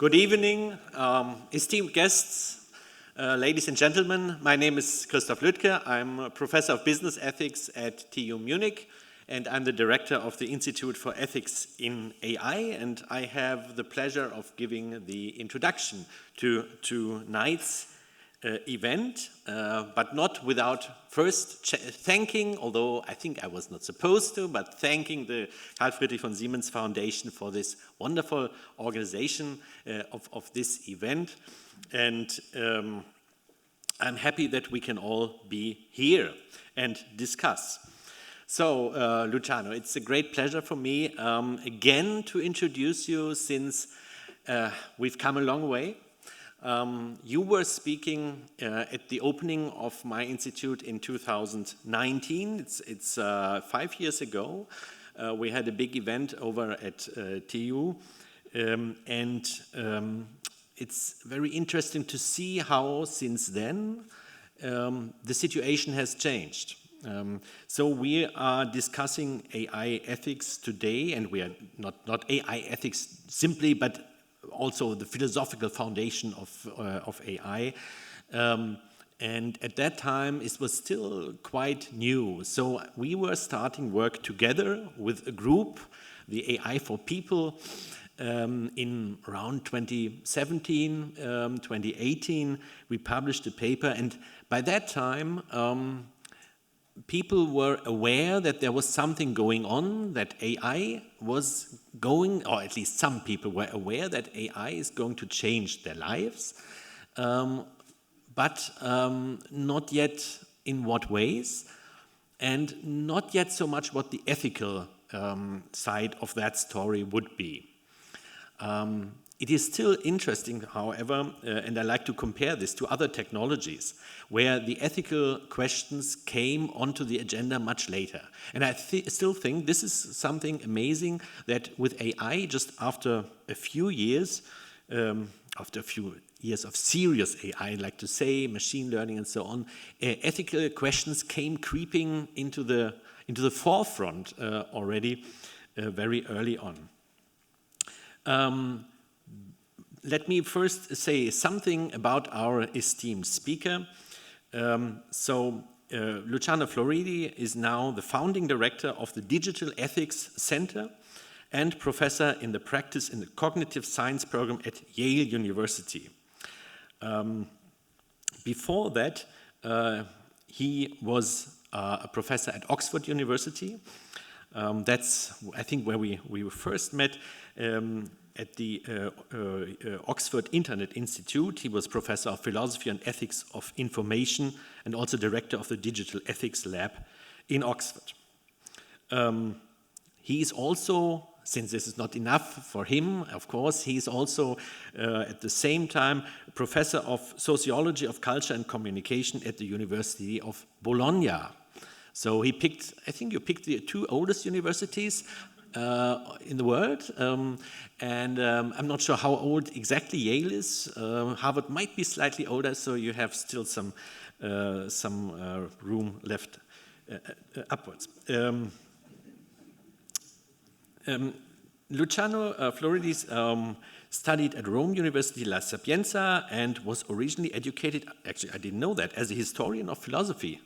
Good evening, esteemed guests, ladies and gentlemen. My name is Christoph Lüdtke. I'm a professor of business ethics at TU Munich, and I'm the director of the Institute for Ethics in AI, and I have the pleasure of giving the introduction to tonight's event, but not without first thanking, although I think I was not supposed to, but thanking the Carl Friedrich von Siemens Foundation for this wonderful organization of this event. And I'm happy that we can all be here and discuss. So, Luciano, it's a great pleasure for me again to introduce you, since we've come a long way. You were speaking at the opening of my institute in 2019. It's 5 years ago. We had a big event over at TU, and it's very interesting to see how since then the situation has changed. So we are discussing AI ethics today, and we are not AI ethics simply, but also the philosophical foundation of AI. And at that time, it was still quite new. So we were starting work together with a group, the AI for People, in around 2017, 2018. We published a paper, and by that time, people were aware that there was something going on, that AI was going, or at least some people were aware that AI is going to change their lives, but not yet in what ways, and not yet so much what the ethical side of that story would be. It is still interesting, however, and I like to compare this to other technologies, where the ethical questions came onto the agenda much later. And I still think this is something amazing, that with AI, just after a few years of serious AI, I like to say, machine learning and so on, ethical questions came creeping into the forefront already very early on. Let me first say something about our esteemed speaker. Luciano Floridi is now the founding director of the Digital Ethics Center and professor in the Practice in the Cognitive Science program at Yale University. Before that, he was a professor at Oxford University. That's, I think, where we first met. At the Oxford Internet Institute, he was professor of philosophy and ethics of information and also director of the Digital Ethics Lab in Oxford. He is also, since this is not enough for him, of course, he is also at the same time professor of sociology of culture and communication at the University of Bologna. So he picked, I think you picked the two oldest universities in the world, and I'm not sure how old exactly Yale is. Harvard might be slightly older, so you have still some room left upwards. Luciano Floridi studied at Rome University La Sapienza and was originally educated, actually I didn't know that, as a historian of philosophy.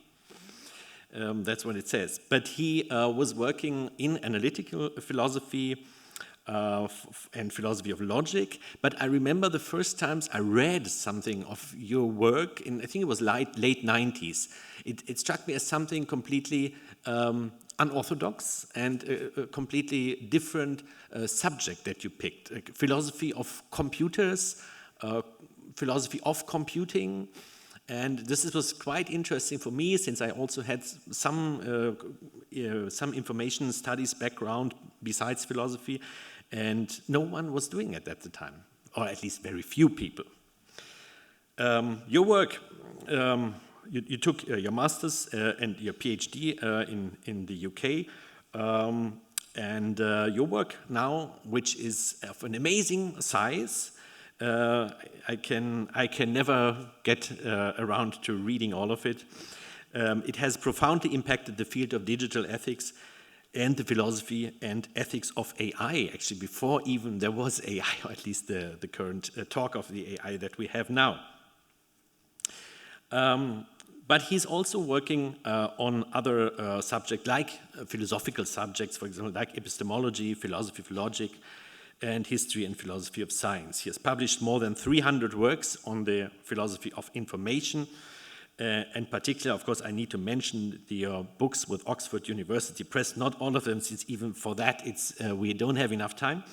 That's what it says. But he was working in analytical philosophy and philosophy of logic. But I remember the first times I read something of your work in, I think it was late 90s. It struck me as something completely unorthodox and a completely different subject that you picked. Philosophy of computers, philosophy of computing. And this was quite interesting for me, since I also had some information studies background besides philosophy, and no one was doing it at the time, or at least very few people. Your work, you took your master's and your PhD in the UK, and your work now, which is of an amazing size. I can never get around to reading all of it. It has profoundly impacted the field of digital ethics, and the philosophy and ethics of AI, actually before even there was AI, or at least the current talk of the AI that we have now. But he's also working on other subjects, like philosophical subjects, for example, like epistemology, philosophy of logic, and history and philosophy of science. He has published more than 300 works on the philosophy of information. In particular, of course, I need to mention the books with Oxford University Press. Not all of them, since even for that we don't have enough time.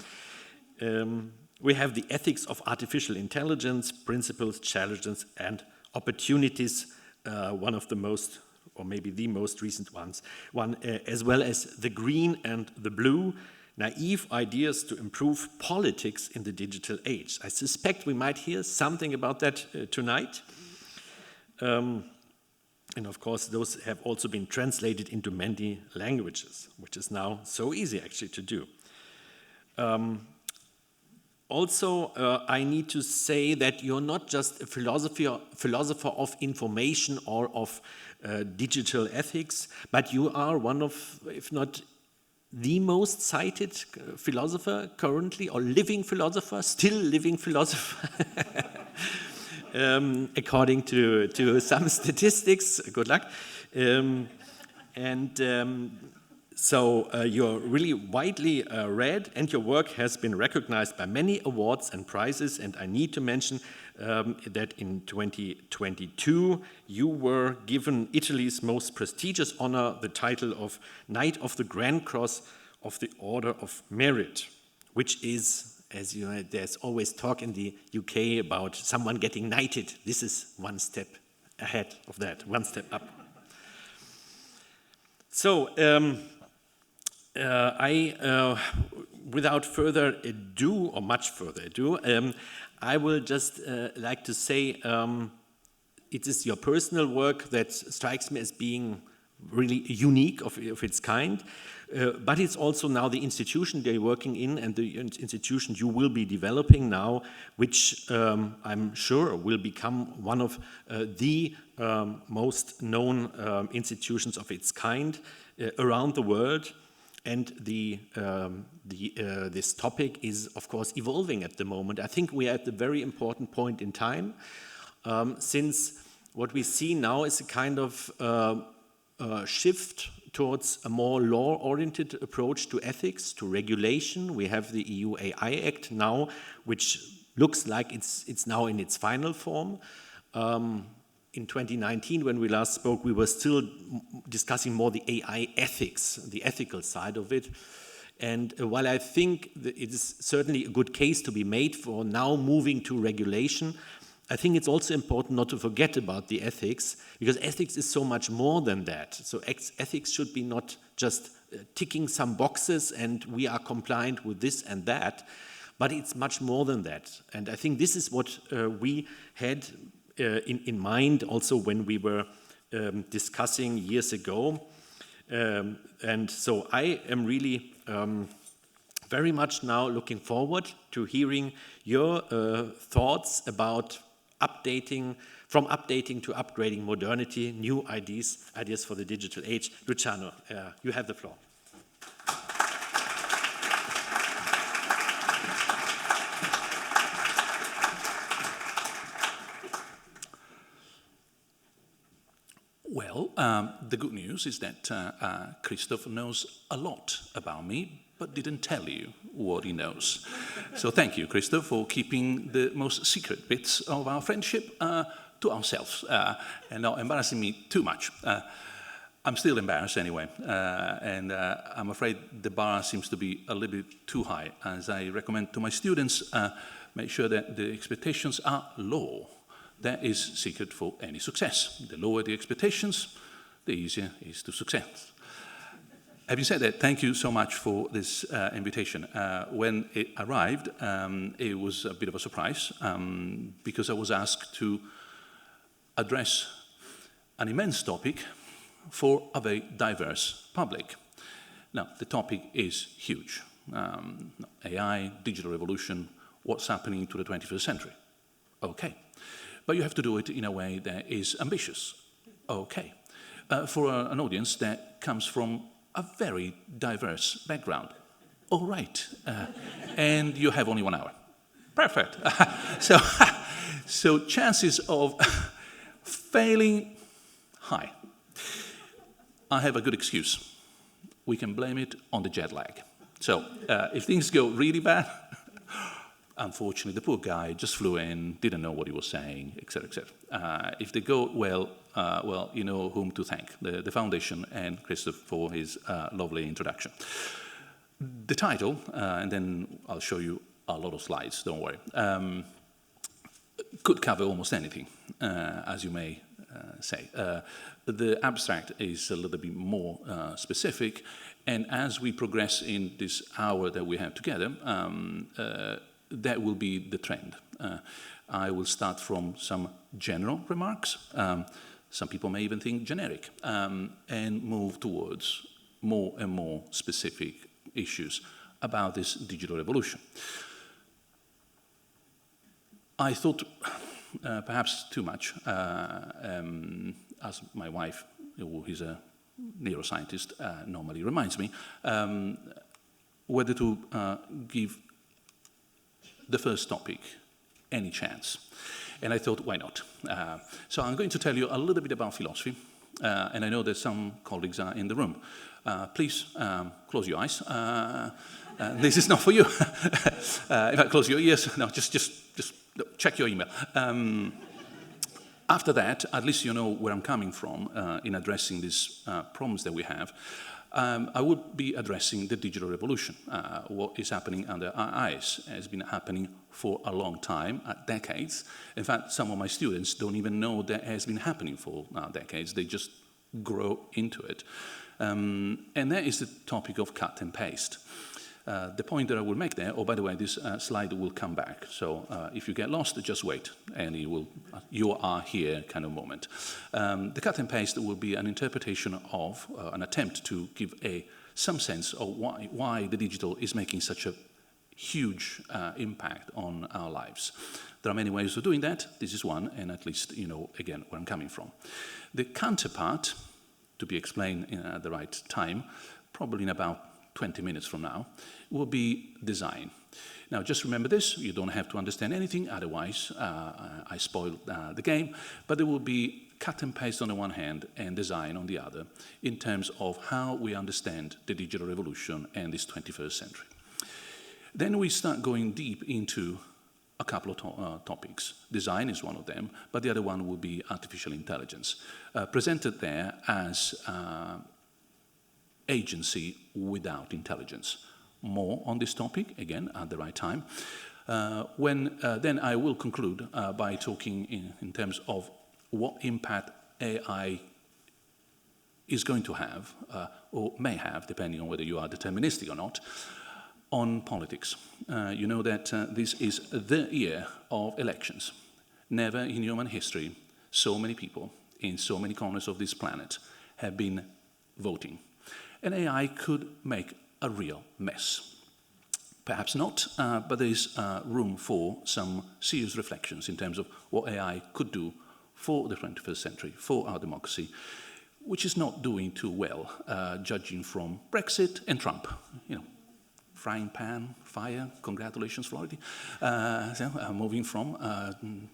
We have the ethics of artificial intelligence, principles, challenges, and opportunities, one of the most, or maybe the most recent ones, as well as the green and the blue, naive ideas to improve politics in the digital age. I suspect we might hear something about that tonight. And of course, those have also been translated into many languages, which is now so easy actually to do. Also, I need to say that you're not just a philosopher of information or of digital ethics, but you are one of, if not the most cited philosopher currently, or living philosopher, still living philosopher, according to some statistics. Good luck. So you're really widely read, and your work has been recognized by many awards and prizes. And I need to mention that in 2022, you were given Italy's most prestigious honor, the title of Knight of the Grand Cross of the Order of Merit, which is, as you know, there's always talk in the UK about someone getting knighted. This is one step ahead of that, one step up. So, without further ado, or much further ado, I will just like to say it is your personal work that strikes me as being really unique of its kind, but it's also now the institution they're working in and the institution you will be developing now, which I'm sure will become one of the most known institutions of its kind around the world. And this topic is, of course, evolving at the moment. I think we are at a very important point in time, since what we see now is a kind of shift towards a more law-oriented approach to ethics, to regulation. We have the EU AI Act now, which looks like it's now in its final form. In 2019, when we last spoke, we were still discussing more the AI ethics, the ethical side of it. And while I think that it is certainly a good case to be made for now moving to regulation, I think it's also important not to forget about the ethics, because ethics is so much more than that. So ethics should be not just ticking some boxes and we are compliant with this and that, but it's much more than that. And I think this is what we had in mind also when we were discussing years ago. And so I am really very much now looking forward to hearing your thoughts about from updating to upgrading modernity, new ideas for the digital age. Luciano, you have the floor. Well, the good news is that Christoph knows a lot about me, but didn't tell you what he knows. So thank you, Christoph, for keeping the most secret bits of our friendship to ourselves and not embarrassing me too much. I'm still embarrassed anyway, and I'm afraid the bar seems to be a little bit too high. As I recommend to my students, make sure that the expectations are low. That is secret for any success. The lower the expectations, the easier it is to success. Having said that, thank you so much for this invitation. When it arrived, it was a bit of a surprise because I was asked to address an immense topic for a very diverse public. Now, the topic is huge. AI, digital revolution, what's happening to the 21st century? Okay. But you have to do it in a way that is ambitious. Okay. For an audience that comes from a very diverse background. All right. And you have only 1 hour. Perfect. So chances of failing, high. I have a good excuse. We can blame it on the jet lag. So if things go really bad, unfortunately, the poor guy just flew in, didn't know what he was saying, etc., etc. If they go well, well, you know whom to thank, the Foundation and Christoph for his lovely introduction. The title, and then I'll show you a lot of slides, don't worry, could cover almost anything, as you may say. The abstract is a little bit more specific, and as we progress in this hour that we have together, that will be the trend. I will start from some general remarks, some people may even think generic, and move towards more and more specific issues about this digital revolution. I thought perhaps too much, as my wife, who is a neuroscientist, normally reminds me, whether to give the first topic any chance. And I thought, why not? So I'm going to tell you a little bit about philosophy, and I know that some colleagues are in the room. Please close your eyes. This is not for you. In fact, close your ears. No, just check your email. After that, at least you know where I'm coming from in addressing these problems that we have. I would be addressing the digital revolution. What is happening under our eyes has been happening for a long time, decades. In fact, some of my students don't even know that has been happening for decades. They just grow into it. And that is the topic of cut and paste. The point that I will make there, oh, by the way, this slide will come back. So if you get lost, just wait, and you are here kind of moment. The cut and paste will be an interpretation of, an attempt to give some sense of why the digital is making such a huge impact on our lives. There are many ways of doing that. This is one, and at least you know, again, where I'm coming from. The counterpart, to be explained at the right time, probably in about 20 minutes from now, will be design. Now, just remember this, you don't have to understand anything, otherwise I spoiled the game, but there will be cut and paste on the one hand and design on the other in terms of how we understand the digital revolution and this 21st century. Then we start going deep into a couple of topics. Design is one of them, but the other one will be artificial intelligence, presented there as agency without intelligence. More on this topic, again, at the right time. Then I will conclude by talking in terms of what impact AI is going to have, or may have, depending on whether you are deterministic or not, on politics. You know that this is the year of elections. Never in human history so many people in so many corners of this planet have been voting. And AI could make a real mess. Perhaps not, but there is room for some serious reflections in terms of what AI could do for the 21st century, for our democracy, which is not doing too well, judging from Brexit and Trump. You know, frying pan, fire, congratulations, Floridi. Moving from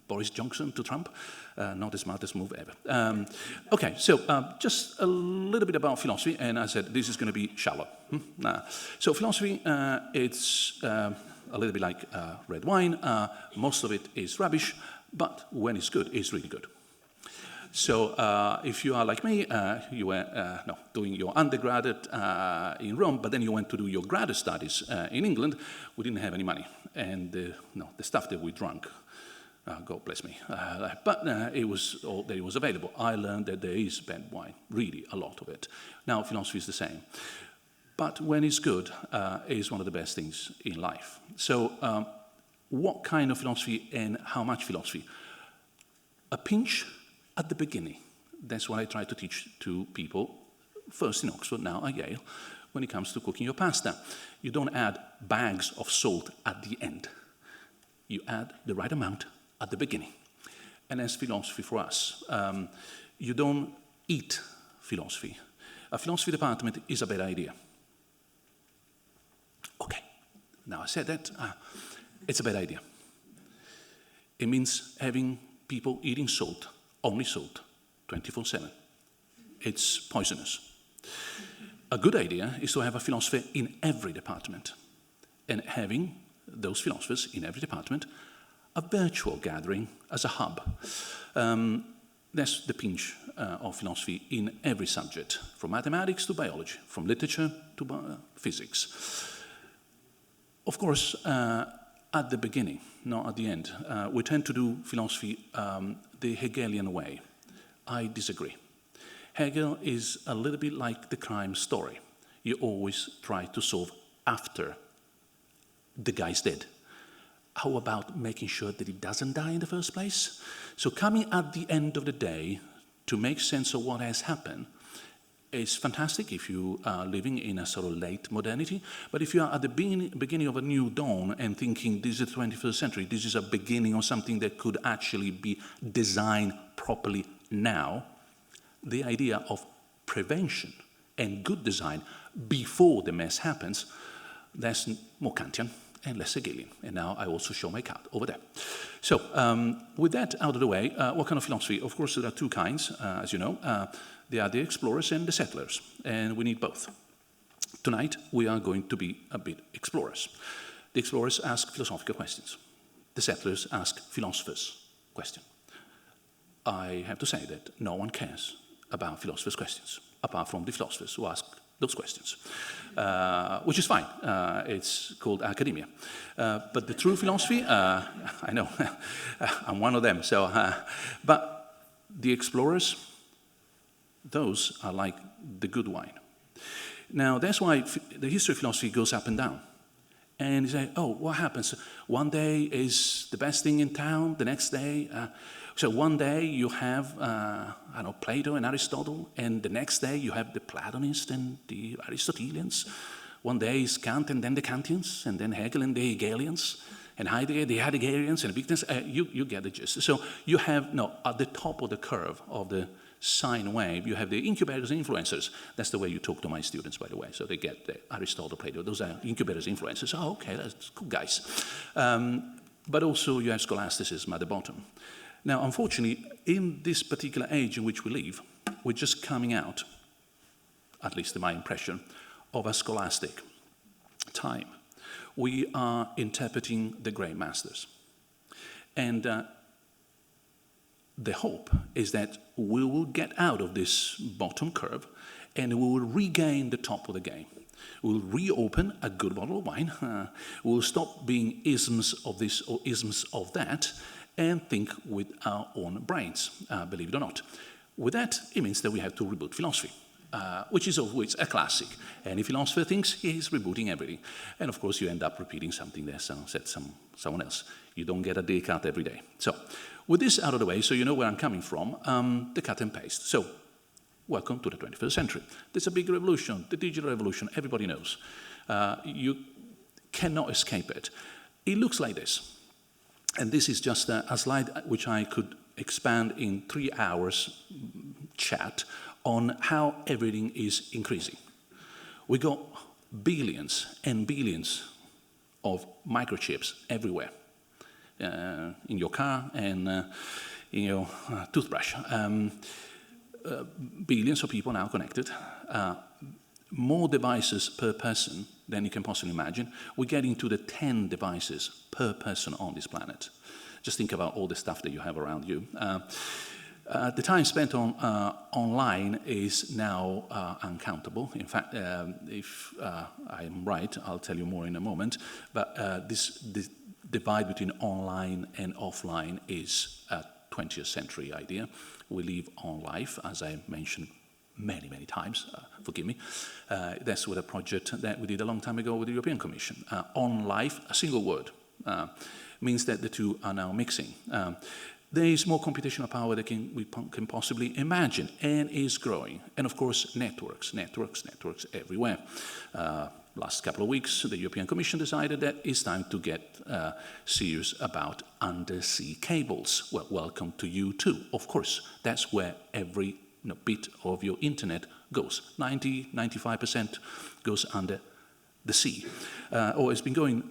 Boris Johnson to Trump, not the smartest move ever. Okay, so just a little bit about philosophy, and I said this is going to be shallow. So philosophy, it's a little bit like red wine. Most of it is rubbish, but when it's good, it's really good. So if you are like me, you were doing your undergraduate in Rome, but then you went to do your graduate studies in England. We didn't have any money, and the stuff that we drank, God bless me, but it was all that was available. I learned that there is bad wine, really a lot of it. Now philosophy is the same, but when it's good, it is one of the best things in life. So what kind of philosophy and how much philosophy? A pinch at the beginning. That's what I try to teach to people, first in Oxford, now at Yale, when it comes to cooking your pasta. You don't add bags of salt at the end. You add the right amount at the beginning. And that's philosophy for us. You don't eat philosophy. a philosophy department is a bad idea. Okay, now I said that, it's a bad idea. It means having people eating salt, only salt, 24/7. It's poisonous. A good idea is to have a philosopher in every department, and having those philosophers in every department, a virtual gathering as a hub. That's the pinch of philosophy in every subject, from mathematics to biology, from literature to physics. Of course, at the beginning, not at the end, we tend to do philosophy the Hegelian way. I disagree. Hegel is a little bit like the crime story. You always try to solve after the guy's dead. How about making sure that he doesn't die in the first place? So coming at the end of the day to make sense of what has happened is fantastic if you are living in a sort of late modernity. But if you are at the beginning of a new dawn and thinking this is the 21st century, this is a beginning of something that could actually be designed properly now, the idea of prevention and good design before the mess happens, that's more Kantian and less Hegelian. And now I also show my card over there. So with that out of the way, what kind of philosophy? Of course, there are two kinds, as you know. They are the explorers and the settlers, and we need both. Tonight, we are going to be a bit explorers. The explorers ask philosophical questions. The settlers ask philosophers' questions. I have to say that no one cares about philosophers' questions, apart from the philosophers who ask those questions, which is fine. It's called academia. But the true philosophy, I know, I'm one of them. So, but the explorers, those are like the good wine. Now, that's why the history of philosophy goes up and down. And you say, oh, what happens? One day is the best thing in town, the next day... So one day you have, I don't know, Plato and Aristotle, and the next day you have the Platonists and the Aristotelians. One day is Kant and then the Kantians, and then Hegel and the Hegelians, and Heidegger, the Heideggerians, and Wittgenstein. You get the gist. So you have, no, at the top of the curve of the sine wave, you have the incubators and influencers. That's the way you talk to my students, by the way. So they get the Aristotle, Plato. Those are incubators, influencers. Oh, okay, that's cool, guys. But also you have scholasticism at the bottom. Now, unfortunately, in this particular age in which we live, we're just coming out, at least in my impression, of a scholastic time. We are interpreting the great masters. And the hope is that we will get out of this bottom curve and we will regain the top of the game. We'll reopen a good bottle of wine. We'll stop being isms of this or isms of that, and think with our own brains, believe it or not. With that, it means that we have to reboot philosophy, which is always a classic. Any philosopher thinks he's rebooting everything. And of course, you end up repeating something that said someone else. You don't get a Descartes every day. So, with this out of the way, so you know where I'm coming from, the cut and paste. So, welcome to the 21st century. There's a big revolution, the digital revolution, everybody knows. You cannot escape it. It looks like this. And this is just a slide which I could expand in 3 hours chat on how everything is increasing. We got billions and billions of microchips everywhere, in your car and in your toothbrush. Billions of people now connected. More devices per person than you can possibly imagine. We get into the 10 devices per person on this planet. Just think about all the stuff that you have around you. The time spent on online is now uncountable. In fact, if I'm right, I'll tell you more in a moment. But this divide between online and offline is a 20th century idea. We live on life, as I mentioned many, many times, forgive me. That's with a project that we did a long time ago with the European Commission. On life, a single word, means that the two are now mixing. There is more computational power than we can possibly imagine, and is growing. And of course, networks everywhere. Last couple of weeks, the European Commission decided that it's time to get serious about undersea cables. Well, welcome to you too. Of course, that's where every bit of your internet goes. 90–95% goes under the sea. Or it's been going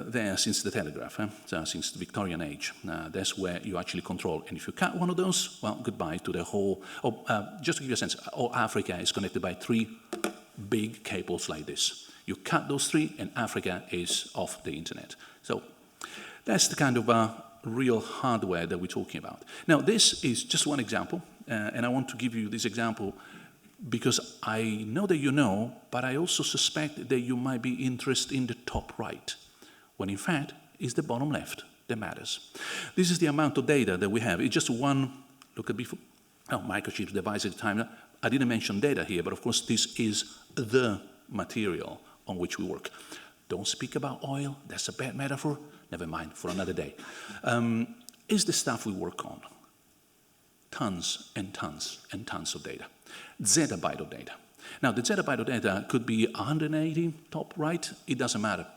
there since the telegraph, so since the Victorian age. That's where you actually control. And if you cut one of those, well, goodbye to the whole. Just to give you a sense, all Africa is connected by 3 big cables like this. You cut those 3, and Africa is off the internet. So that's the kind of real hardware that we're talking about. Now, this is just one example, and I want to give you this example because I know that you know, but I also suspect that you might be interested in the top right, when in fact it's the bottom left that matters. This is the amount of data that we have. It's just one, look at before, microchips, device at the time. I didn't mention data here, but of course this is the material on which we work. Don't speak about oil, that's a bad metaphor. Never mind, for another day. Is the stuff we work on. Tons and tons and tons of data. Zettabyte of data. Now, the zettabyte of data could be 180 top right. It doesn't matter.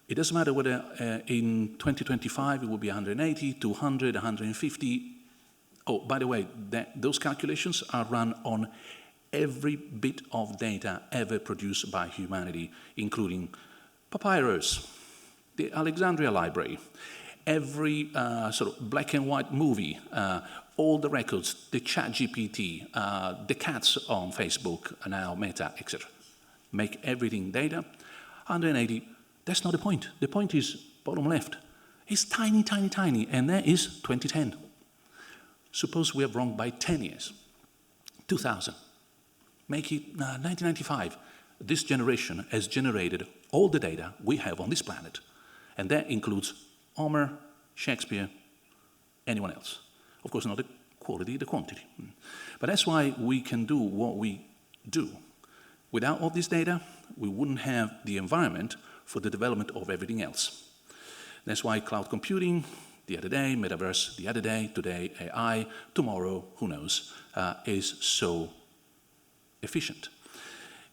It doesn't matter whether in 2025 it will be 180, 200, 150. Oh, by the way, those calculations are run on every bit of data ever produced by humanity, including papyrus, the Alexandria Library, every sort of black and white movie, all the records, the ChatGPT, the cats on Facebook, now Meta, etc. Make everything data. 180, that's not the point. The point is bottom left. It's tiny, tiny, tiny, and that is 2010. Suppose we are wrong by 10 years. 2000. Make it 1995. This generation has generated all the data we have on this planet. And that includes Homer, Shakespeare, anyone else. Of course, not the quality, the quantity. But that's why we can do what we do. Without all this data, we wouldn't have the environment for the development of everything else. That's why cloud computing, the other day, metaverse, the other day, today, AI, tomorrow, who knows, is so efficient.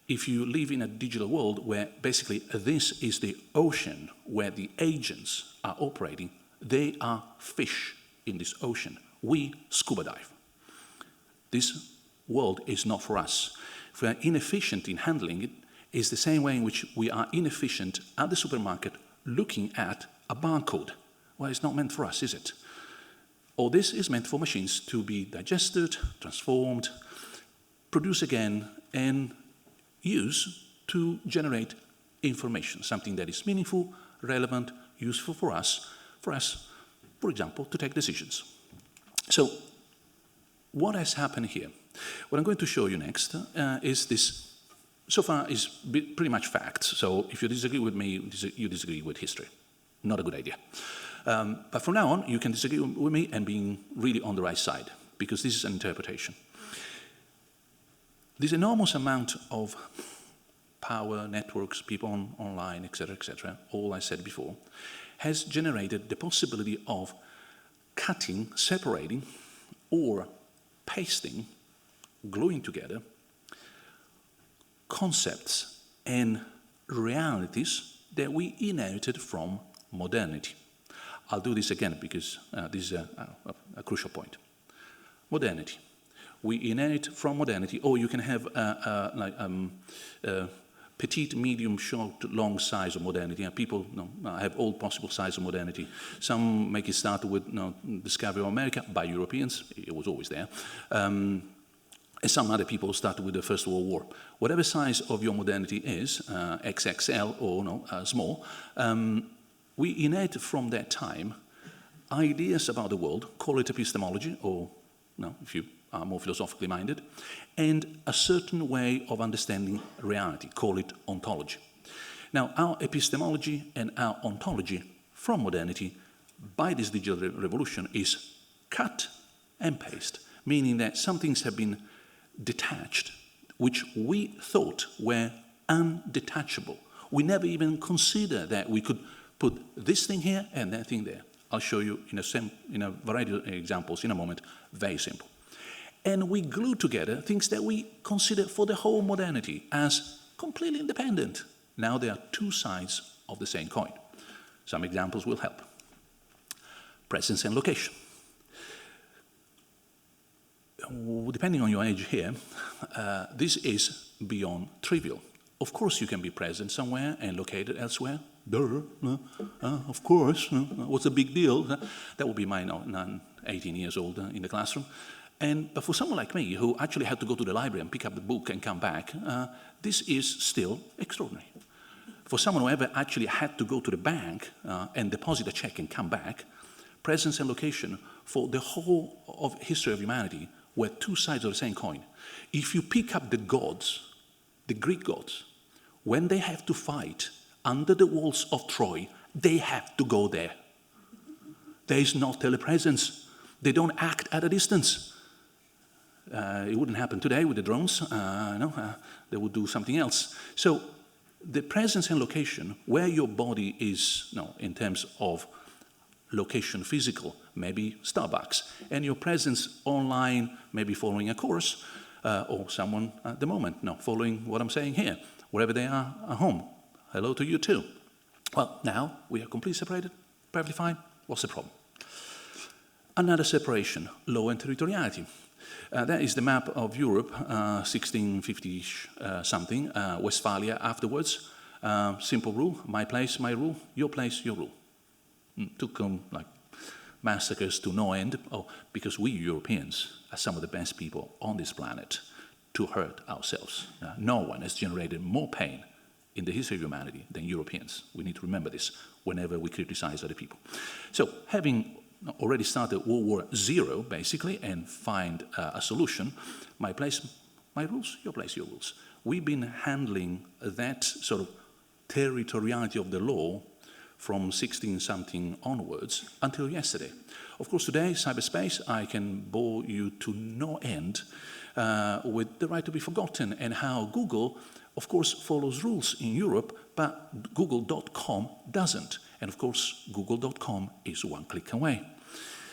If you live in a digital world where basically this is the ocean where the agents are operating, they are fish in this ocean. We scuba dive. This world is not for us. If we are inefficient in handling it, it's the same way in which we are inefficient at the supermarket looking at a barcode. Well, it's not meant for us, is it? All this is meant for machines to be digested, transformed, produced again, and use to generate information, something that is meaningful, relevant, useful for us, for example, to take decisions. So, what has happened here? What I'm going to show you next is this, so far is pretty much facts. So if you disagree with me, you disagree with history. Not a good idea. But from now on, you can disagree with me and being really on the right side, because this is an interpretation. This enormous amount of power, networks, people online, etc., all I said before, has generated the possibility of cutting, separating, or pasting, gluing together concepts and realities that we inherited from modernity. I'll do this again because this is a crucial point. Modernity. We inherit from modernity, or you can have petite, medium, short, long size of modernity. And people have all possible sizes of modernity. Some make it start with discovery of America by Europeans. It was always there. And some other people started with the First World War. Whatever size of your modernity is, XXL or small, we inherit from that time ideas about the world, call it epistemology, or if you are more philosophically minded, and a certain way of understanding reality, call it ontology. Now, our epistemology and our ontology from modernity by this digital revolution is cut and paste, meaning that some things have been detached, which we thought were undetachable. We never even considered that we could put this thing here and that thing there. I'll show you in a variety of examples in a moment, very simple. And we glue together things that we consider for the whole modernity as completely independent. Now there are two sides of the same coin. Some examples will help. Presence and location. depending on your age here, this is beyond trivial. Of course you can be present somewhere and located elsewhere. Duh, of course, what's the big deal? That would be my 18 years old in the classroom. But for someone like me, who actually had to go to the library and pick up the book and come back, this is still extraordinary. For someone who ever actually had to go to the bank and deposit a check and come back, presence and location for the whole of history of humanity were two sides of the same coin. If you pick up the gods, the Greek gods, when they have to fight under the walls of Troy, they have to go there. There is no telepresence. They don't act at a distance. It wouldn't happen today with the drones. They would do something else. So the presence and location, where your body is, in terms of location physical, maybe Starbucks, and your presence online, maybe following a course, or someone at the moment, following what I'm saying here, wherever they are at home. Hello to you too. Well, now we are completely separated, perfectly fine. What's the problem? Another separation, law and territoriality. That is the map of Europe, 1650-ish something, Westphalia afterwards. Simple rule, my place, my rule, your place, your rule. Took like massacres to no end, because we Europeans are some of the best people on this planet to hurt ourselves. No one has generated more pain in the history of humanity than Europeans. We need to remember this whenever we criticize other people. So, having already started World War Zero, basically, and find a solution, my place, my rules, your place, your rules. We've been handling that sort of territoriality of the law from 16-something onwards until yesterday. Of course, today, cyberspace, I can bore you to no end with the right to be forgotten and how Google, of course, follows rules in Europe, but Google.com doesn't. And of course, Google.com is one click away.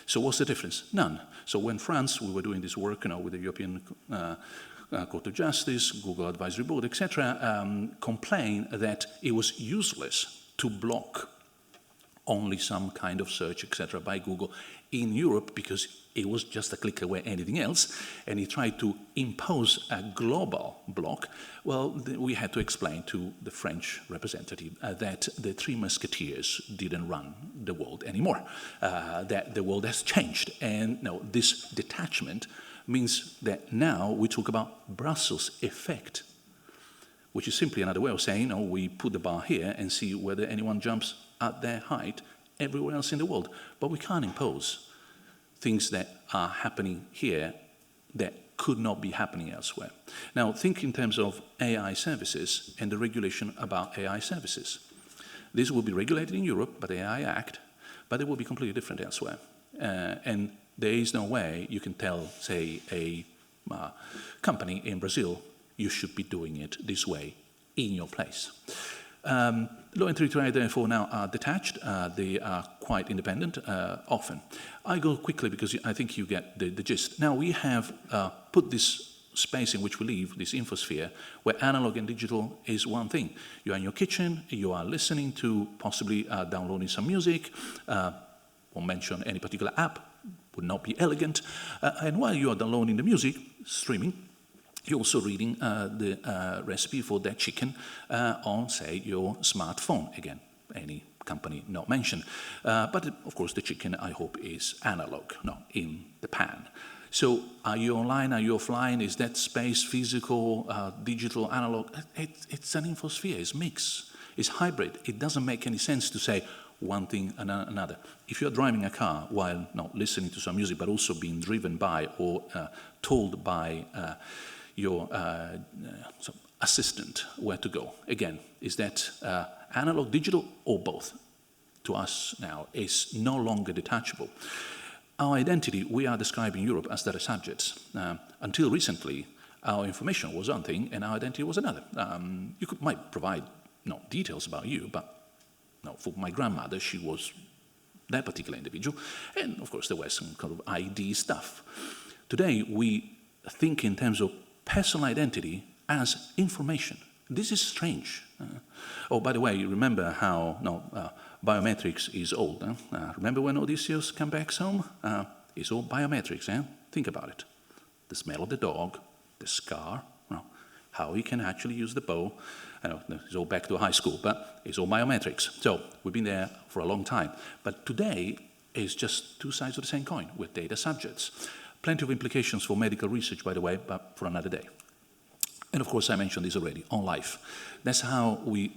So what's the difference? None. So when France, we were doing this work with the European Court of Justice, Google Advisory Board, etc., complained that it was useless to block only some kind of search, etc., by Google in Europe because it was just a click away, anything else, and he tried to impose a global block. Well, we had to explain to the French representative that the Three Musketeers didn't run the world anymore, that the world has changed, and this detachment means that now we talk about Brussels effect, which is simply another way of saying, we put the bar here and see whether anyone jumps at their height everywhere else in the world. But we can't impose things that are happening here that could not be happening elsewhere. Now, think in terms of AI services and the regulation about AI services. This will be regulated in Europe by the AI Act, but it will be completely different elsewhere. And there is no way you can tell, say, a company in Brazil, you should be doing it this way in your place. Law and territoriality, therefore, now are detached. They are quite independent, often. I go quickly because I think you get the gist. Now, we have put this space in which we live, this infosphere, where analog and digital is one thing. You are in your kitchen, you are listening to, possibly downloading some music, won't mention any particular app, would not be elegant. And while you are downloading the music, streaming, you're also reading the recipe for that chicken on, say, your smartphone. Again, any company not mentioned. But, of course, the chicken, I hope, is analog, in the pan. So are you online, are you offline? Is that space physical, digital, analog? It's an infosphere, it's mixed, it's hybrid. It doesn't make any sense to say one thing and another. If you're driving a car while not listening to some music, but also being driven by or told by your assistant where to go. Again, is that analog, digital, or both? To us now, is no longer detachable. Our identity, we are describing Europe as data subjects. Until recently, our information was one thing and our identity was another. You might provide details about you, but for my grandmother, she was that particular individual. And of course, there was some kind of ID stuff. Today, we think in terms of personal identity as information. This is strange. By the way, you remember how biometrics is old. Remember when Odysseus came back home? It's all biometrics. Think about it. the smell of the dog, the scar, how he can actually use the bow. I know it's all back to high school, but it's all biometrics. So we've been there for a long time. But today is just two sides of the same coin with data subjects. Plenty of implications for medical research, by the way, but for another day. And of course, I mentioned this already, on life. That's how we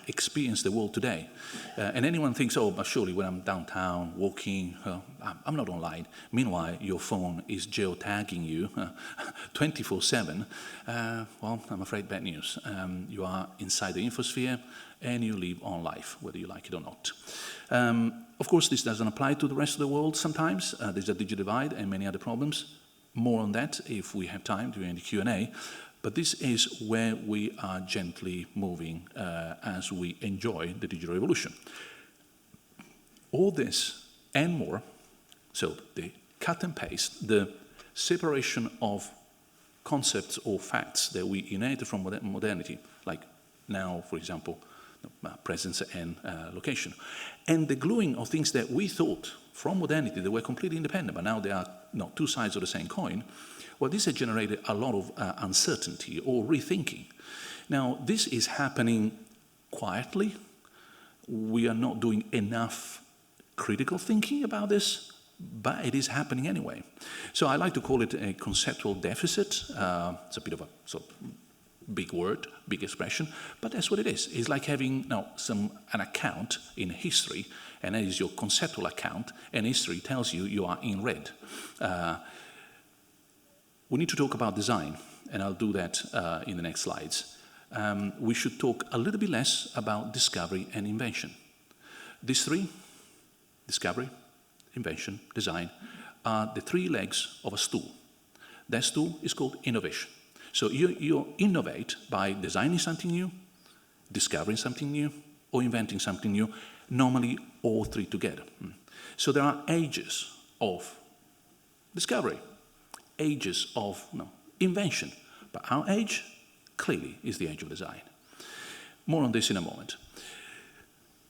experience the world today. And anyone thinks, oh, but surely when I'm downtown, walking, I'm not online. Meanwhile, your phone is geotagging you 24/7. Well, I'm afraid bad news. You are inside the infosphere and you live on life, whether you like it or not. Of course, this doesn't apply to the rest of the world sometimes. There's a digital divide and many other problems. More on that if we have time during the Q&A, but this is where we are gently moving as we enjoy the digital revolution. All this and more, so the cut and paste, the separation of concepts or facts that we inherited from modernity, like now, for example, presence and location, and the gluing of things that we thought from modernity, they were completely independent, but now they are two sides of the same coin. Well, this has generated a lot of uncertainty or rethinking. Now, this is happening quietly. We are not doing enough critical thinking about this, but it is happening anyway. So I like to call it a conceptual deficit. It's a bit of a sort of big word, big expression, but that's what it is. It's like having an account in history, and that is your conceptual account, and history tells you you are in red. We need to talk about design, and I'll do that in the next slides. We should talk a little bit less about discovery and invention. These three, discovery, invention, design, are the three legs of a stool. That stool is called innovation. So you innovate by designing something new, discovering something new, or inventing something new, normally all three together. So there are ages of discovery, ages of invention, but our age clearly is the age of design. More on this in a moment.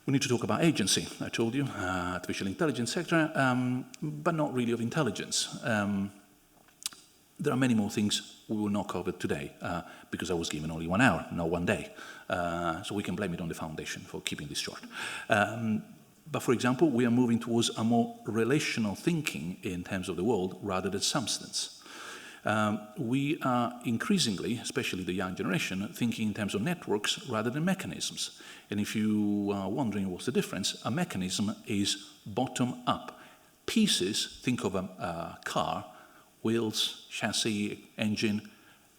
We need to talk about agency, I told you, artificial intelligence, etc., but not really of intelligence. There are many more things we will not cover today because I was given only 1 hour, not 1 day. So we can blame it on the foundation for keeping this short. But for example, we are moving towards a more relational thinking in terms of the world rather than substance. We are increasingly, especially the young generation, thinking in terms of networks rather than mechanisms. And if you are wondering what's the difference, a mechanism is bottom up. Pieces, think of a car, wheels, chassis, engine,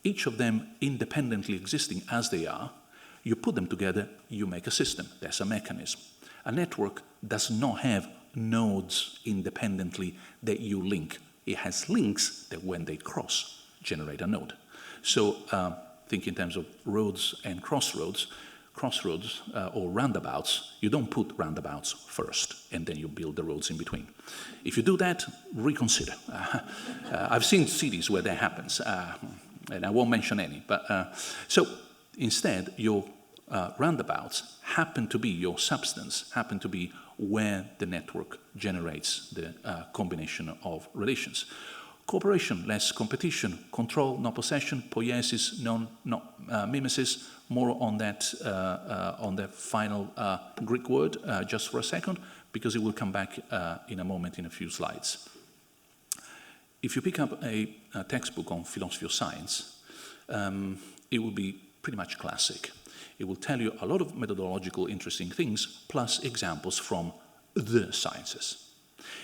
each of them independently existing as they are, you put them together, you make a system. That's a mechanism. A network does not have nodes independently that you link. It has links that when they cross, generate a node. So think in terms of roads and crossroads or roundabouts, you don't put roundabouts first and then you build the roads in between. If you do that, reconsider. I've seen cities where that happens, and I won't mention any. But so instead, your roundabouts happen to be your substance, happen to be where the network generates the combination of relations. Cooperation, less competition. Control, not possession. Poiesis, not mimesis. More on that, on the final Greek word, just for a second, because it will come back in a moment in a few slides. If you pick up a textbook on philosophy of science, it will be pretty much classic. It will tell you a lot of methodological interesting things, plus examples from the sciences.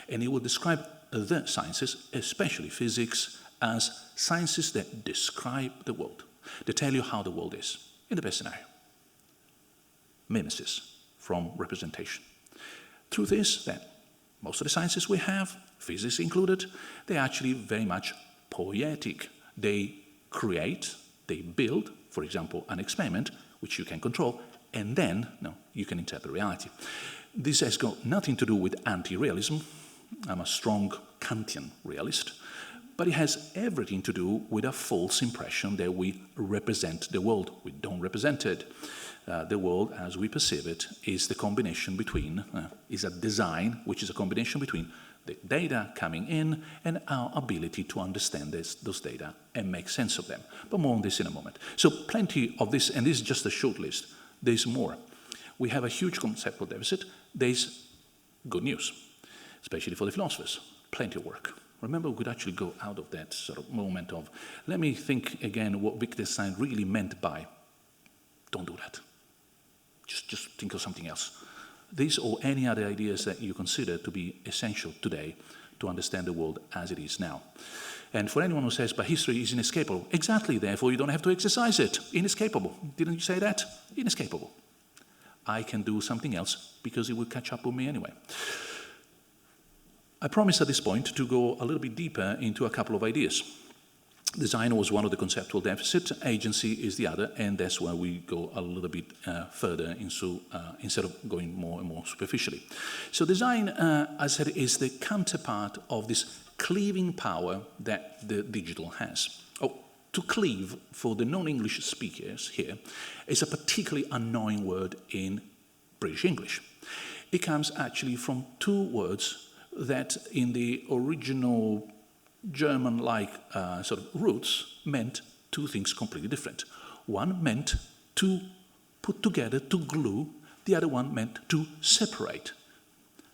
And it will describe the sciences, especially physics, as sciences that describe the world. They tell you how the world is, in the best scenario. Mimesis from representation. Truth is that most of the sciences we have, physics included, they're actually very much poietic. They create, they build, for example, an experiment, which you can control, and then you can interpret reality. This has got nothing to do with anti-realism. I'm a strong Kantian realist. But it has everything to do with a false impression that we represent the world. We don't represent it. The world, as we perceive it, is the combination between, is a design, which is a combination between the data coming in and our ability to understand those data and make sense of them. But more on this in a moment. So plenty of this, and this is just a short list. There's more. We have a huge conceptual deficit. There's good news, especially for the philosophers. Plenty of work. Remember, we could actually go out of that sort of moment of, let me think again what Wittgenstein really meant by, don't do that. Just think of something else. These or any other ideas that you consider to be essential today to understand the world as it is now. And for anyone who says, but history is inescapable, exactly, therefore you don't have to exercise it. Inescapable. Didn't you say that? Inescapable. I can do something else because it will catch up with me anyway. I promised at this point to go a little bit deeper into a couple of ideas. Design was one of the conceptual deficits, agency is the other, and that's where we go a little bit further into, instead of going more and more superficially. So design, as I said, is the counterpart of this cleaving power that the digital has. Oh, to cleave, for the non-English speakers here, is a particularly annoying word in British English. It comes actually from two words that in the original German-like sort of roots meant two things completely different. One meant to put together, to glue. The other one meant to separate.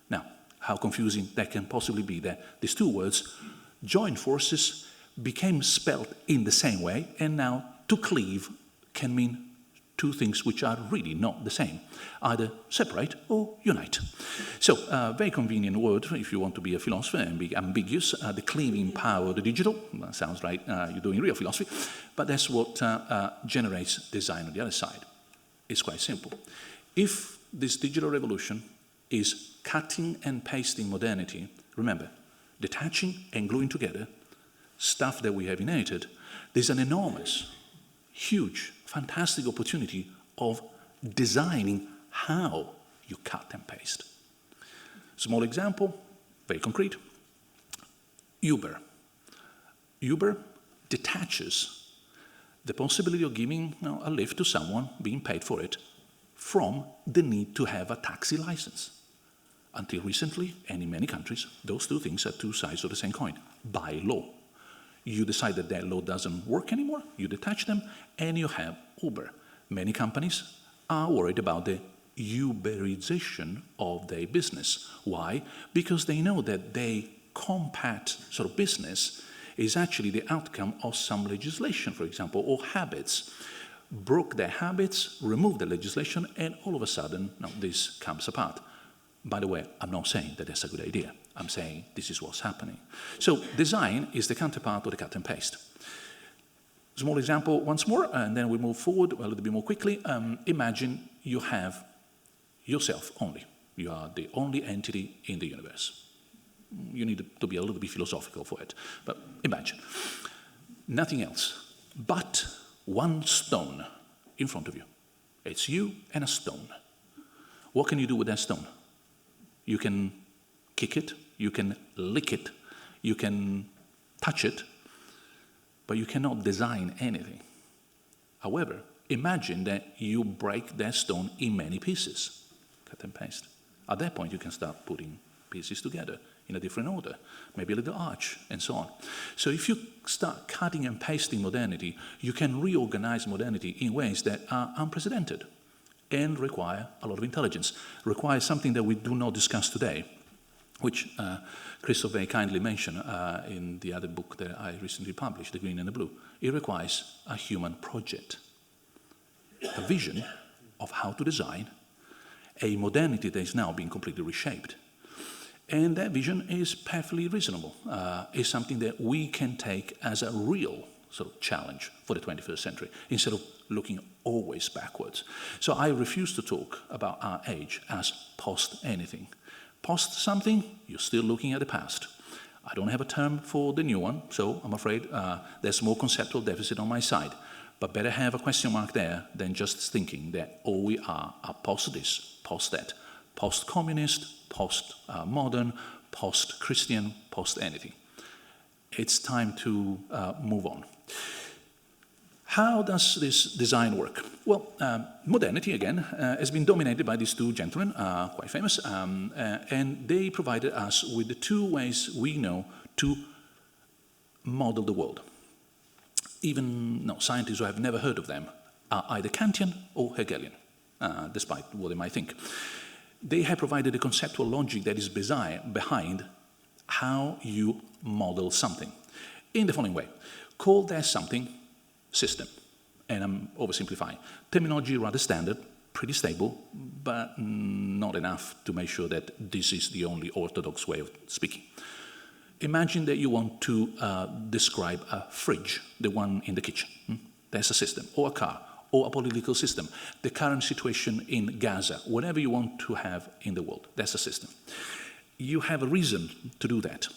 Now, how confusing that can possibly be that these two words joined forces, became spelled in the same way, and now to cleave can mean two things which are really not the same, either separate or unite. So, very convenient word if you want to be a philosopher and be ambiguous. The cleaving power of the digital, sounds like you're doing real philosophy, but that's what generates design on the other side. It's quite simple. If this digital revolution is cutting and pasting modernity, remember, detaching and gluing together stuff that we have inherited, there's an enormous, huge, fantastic opportunity of designing how you cut and paste. Small example, very concrete. Uber. Uber detaches the possibility of giving a lift to someone, being paid for it, from the need to have a taxi license. Until recently, and in many countries, those two things are two sides of the same coin, by law. You decide that that law doesn't work anymore, you detach them, and you have Uber. Many companies are worried about the Uberization of their business. Why? Because they know that their compact sort of business is actually the outcome of some legislation, for example, or habits. Broke their habits, removed the legislation, and all of a sudden, now this comes apart. By the way, I'm not saying that that's a good idea. I'm saying this is what's happening. So design is the counterpart of the cut and paste. Small example once more, and then we move forward a little bit more quickly. Imagine you have yourself only. You are the only entity in the universe. You need to be a little bit philosophical for it, but imagine. Nothing else but one stone in front of you. It's you and a stone. What can you do with that stone? You can kick it, you can lick it, you can touch it, but you cannot design anything. However, imagine that you break that stone in many pieces, cut and paste. At that point, you can start putting pieces together in a different order, maybe a little arch, and so on. So if you start cutting and pasting modernity, you can reorganize modernity in ways that are unprecedented and require a lot of intelligence, require something that we do not discuss today, which Christoph very kindly mentioned in the other book that I recently published, The Green and the Blue. It requires a human project, a vision of how to design a modernity that is now being completely reshaped. And that vision is perfectly reasonable. It's something that we can take as a real sort of challenge for the 21st century, instead of looking always backwards. So I refuse to talk about our age as post-anything. Post something, you're still looking at the past. I don't have a term for the new one, so I'm afraid there's more conceptual deficit on my side. But better have a question mark there than just thinking that all we are post this, post that, post-communist, post-modern, post-Christian, post-anything. It's time to move on. How does this design work? Well, modernity, again, has been dominated by these two gentlemen, quite famous, and they provided us with the two ways we know to model the world. Even scientists who have never heard of them are either Kantian or Hegelian, despite what they might think. They have provided a conceptual logic that is behind how you model something. In the following way, call that something system, and I'm oversimplifying. Terminology rather standard, pretty stable, but not enough to make sure that this is the only orthodox way of speaking. Imagine that you want to describe a fridge, the one in the kitchen. That's a system, or a car, or a political system. The current situation in Gaza, whatever you want to have in the world, that's a system. You have a reason to do that.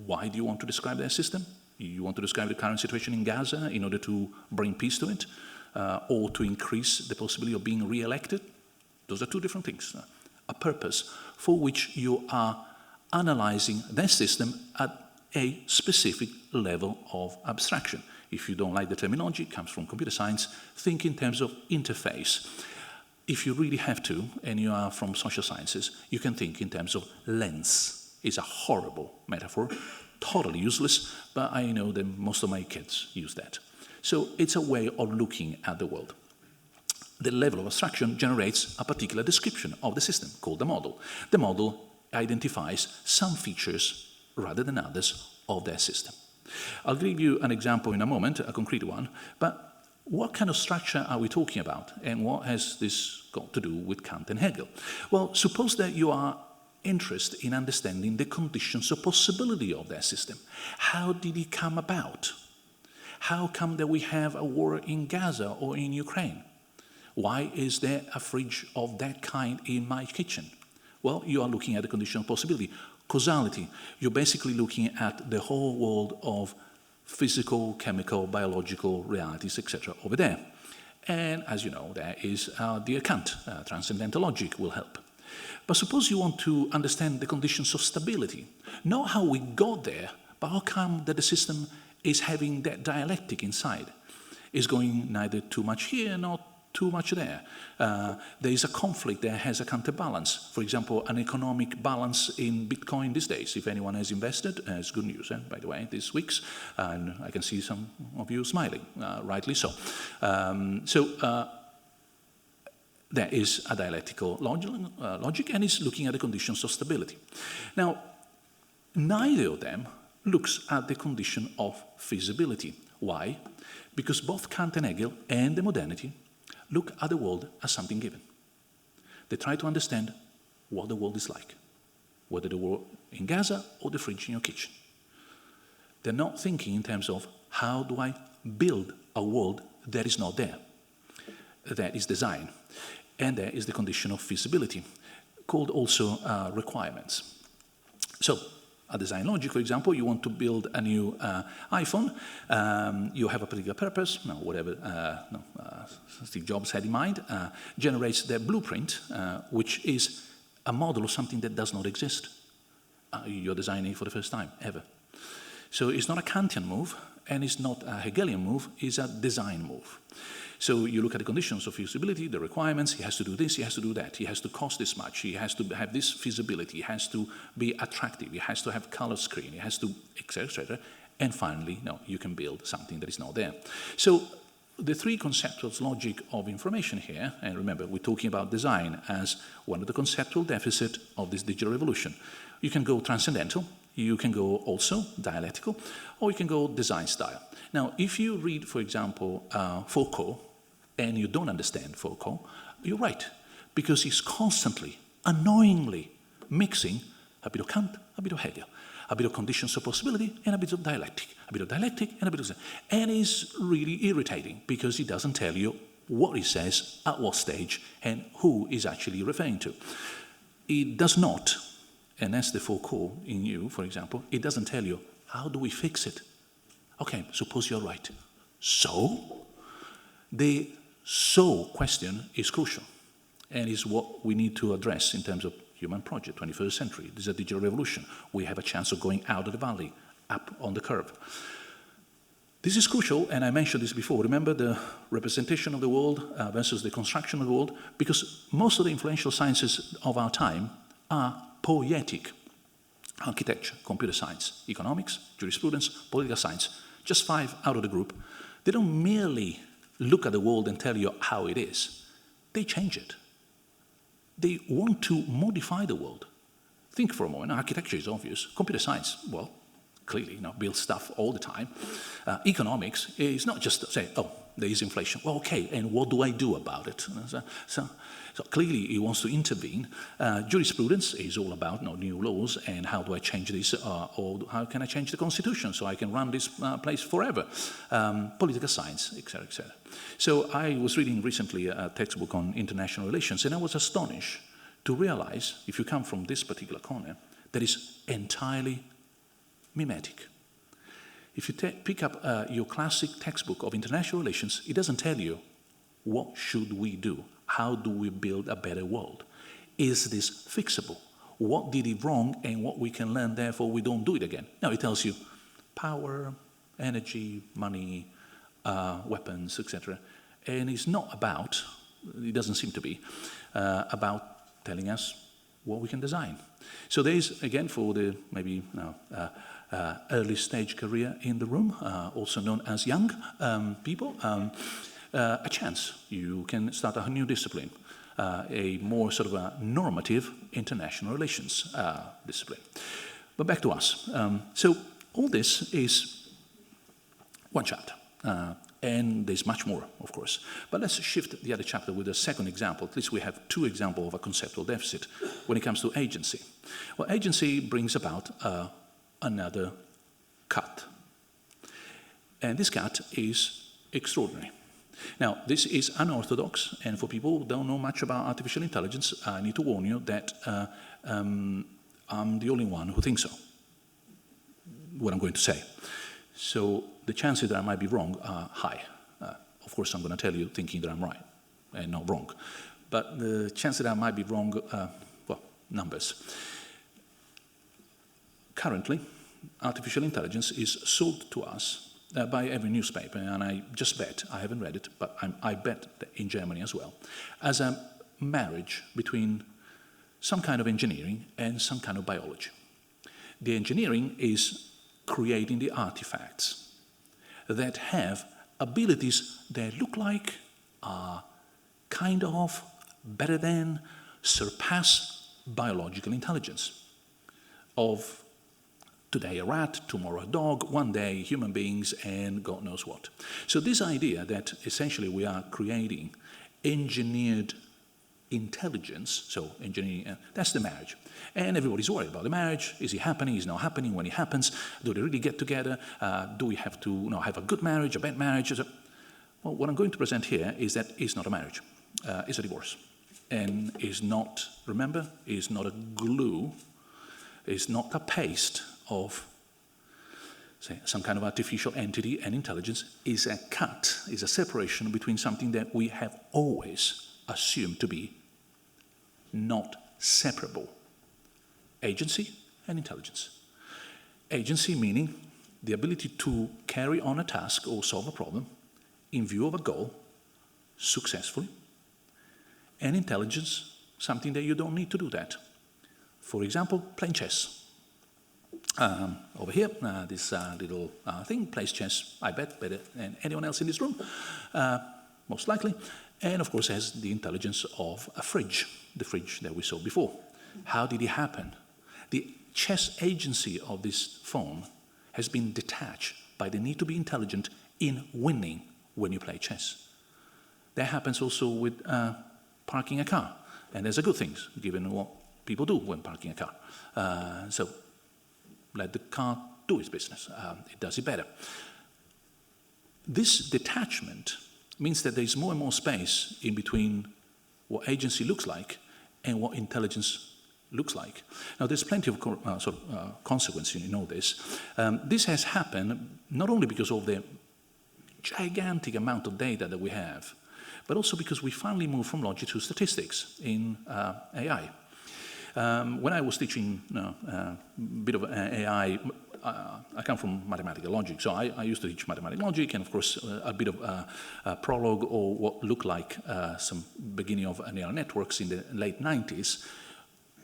Why do you want to describe that system? You want to describe the current situation in Gaza in order to bring peace to it, or to increase the possibility of being re-elected? Those are two different things. A purpose for which you are analyzing that system at a specific level of abstraction. If you don't like the terminology, it comes from computer science, think in terms of interface. If you really have to, and you are from social sciences, you can think in terms of lens. It's a horrible metaphor, totally useless, but I know that most of my kids use that. So it's a way of looking at the world. The level of abstraction generates a particular description of the system called the model. The model identifies some features rather than others of their system. I'll give you an example in a moment, a concrete one, but what kind of structure are we talking about, and what has this got to do with Kant and Hegel? Well, suppose that you are interested in understanding the conditions of possibility of that system. How did it come about? How come that we have a war in Gaza or in Ukraine? Why is there a fridge of that kind in my kitchen? Well, you are looking at the condition of possibility. Causality, you're basically looking at the whole world of physical, chemical, biological realities, etc. over there. And as you know, there is the Kant, transcendental logic will help. But suppose you want to understand the conditions of stability. Not how we got there, but how come that the system is having that dialectic inside. Is going neither too much here, not too much there. There is a conflict that has a counterbalance. For example, an economic balance in Bitcoin these days. If anyone has invested, it's good news, by the way, this week's. And I can see some of you smiling, rightly so. There is a dialectical logic, and it's looking at the conditions of stability. Now, neither of them looks at the condition of feasibility. Why? Because both Kant and Hegel and the modernity look at the world as something given. They try to understand what the world is like, whether the war in Gaza or the fridge in your kitchen. They're not thinking in terms of how do I build a world that is not there. That is design. And there is the condition of feasibility, called also requirements. So, a design logic, for example, you want to build a new iPhone, you have a particular purpose, whatever Steve Jobs had in mind, generates the blueprint, which is a model of something that does not exist. You're designing for the first time, ever. So it's not a Kantian move, and it's not a Hegelian move, it's a design move. So you look at the conditions of feasibility, the requirements, he has to do this, he has to do that, he has to cost this much, he has to have this feasibility, he has to be attractive, he has to have color screen, he has to, etc., etc. And finally, you can build something that is not there. So the three conceptual logic of information here, and remember, we're talking about design as one of the conceptual deficits of this digital revolution. You can go transcendental, you can go also dialectical, or you can go design style. Now, if you read, for example, Foucault, and you don't understand Foucault, you're right, because he's constantly, annoyingly mixing a bit of Kant, a bit of Hegel, a bit of conditions of possibility, and a bit of dialectic, and a bit of... And it's really irritating, because he doesn't tell you what he says, at what stage, and who he's actually referring to. It does not, and that's the Foucault in you, for example, it doesn't tell you, how do we fix it? Okay, suppose you're right. So? The so question is crucial, and is what we need to address in terms of human project, 21st century. This is a digital revolution. We have a chance of going out of the valley, up on the curve. This is crucial, and I mentioned this before. Remember the representation of the world versus the construction of the world? Because most of the influential sciences of our time are poietic. Architecture, computer science, economics, jurisprudence, political science. Just 5 out of the group. They don't merely look at the world and tell you how it is. They change it. They want to modify the world. Think for a moment. Architecture is obvious. Computer science, well, clearly, build stuff all the time. Economics is not just say, oh, there is inflation. Well, okay, and what do I do about it? So clearly, he wants to intervene. Jurisprudence is all about new laws and how do I change this, or how can I change the constitution so I can run this place forever? Political science, etc., etc. So I was reading recently a textbook on international relations, and I was astonished to realize, if you come from this particular corner, that is entirely mimetic. If you pick up your classic textbook of international relations, it doesn't tell you what should we do, how do we build a better world. Is this fixable? What did it wrong and what we can learn, therefore we don't do it again. No, it tells you power, energy, money, weapons, etc. And it's not about, it doesn't seem to be, about telling us what we can design. So there is, again, for the maybe early stage career in the room, also known as young people, a chance. You can start a new discipline, a more sort of a normative international relations discipline. But back to us. So all this is one chapter. And there's much more, of course. But let's shift the other chapter with a second example. At least we have 2 examples of a conceptual deficit when it comes to agency. Well, agency brings about another cut. And this cut is extraordinary. Now, this is unorthodox, and for people who don't know much about artificial intelligence, I need to warn you that I'm the only one who thinks so, what I'm going to say. So the chances that I might be wrong are high. Of course, I'm going to tell you thinking that I'm right and not wrong. But the chance that I might be wrong, well, numbers. Currently, artificial intelligence is sold to us by every newspaper, and I just bet, I haven't read it, but I bet that in Germany as well, as a marriage between some kind of engineering and some kind of biology. The engineering is creating the artifacts that have abilities that look like, are kind of, better than, surpass biological intelligence of today a rat, tomorrow a dog, one day human beings, and God knows what. So this idea that essentially we are creating engineered intelligence, so engineering, that's the marriage. And everybody's worried about the marriage. Is it happening? Is it not happening? When it happens, do they really get together? Do we have to have a good marriage, a bad marriage? Well, what I'm going to present here is that it's not a marriage. It's a divorce. And is not, remember, is not a glue, is not a paste of, say, some kind of artificial entity and intelligence, is a cut, is a separation between something that we have always assumed to be not separable. Agency and intelligence. Agency meaning the ability to carry on a task or solve a problem in view of a goal successfully. And intelligence, something that you don't need to do that. For example, playing chess. Over here, this little thing plays chess, I bet, better than anyone else in this room, most likely. And of course has the intelligence of a fridge, the fridge that we saw before. How did it happen? The chess agency of this phone has been detached by the need to be intelligent in winning when you play chess. That happens also with parking a car. And there's a good thing, given what people do when parking a car. So let the car do its business. It does it better. This detachment means that there's more and more space in between what agency looks like and what intelligence looks like. Now, there's plenty of consequences in all this. This has happened not only because of the gigantic amount of data that we have, but also because we finally moved from logic to statistics in AI. When I was teaching a bit of AI, I come from mathematical logic, so I used to teach mathematical logic and, of course, a bit of a prologue or what looked like some beginning of neural networks in the late 90s.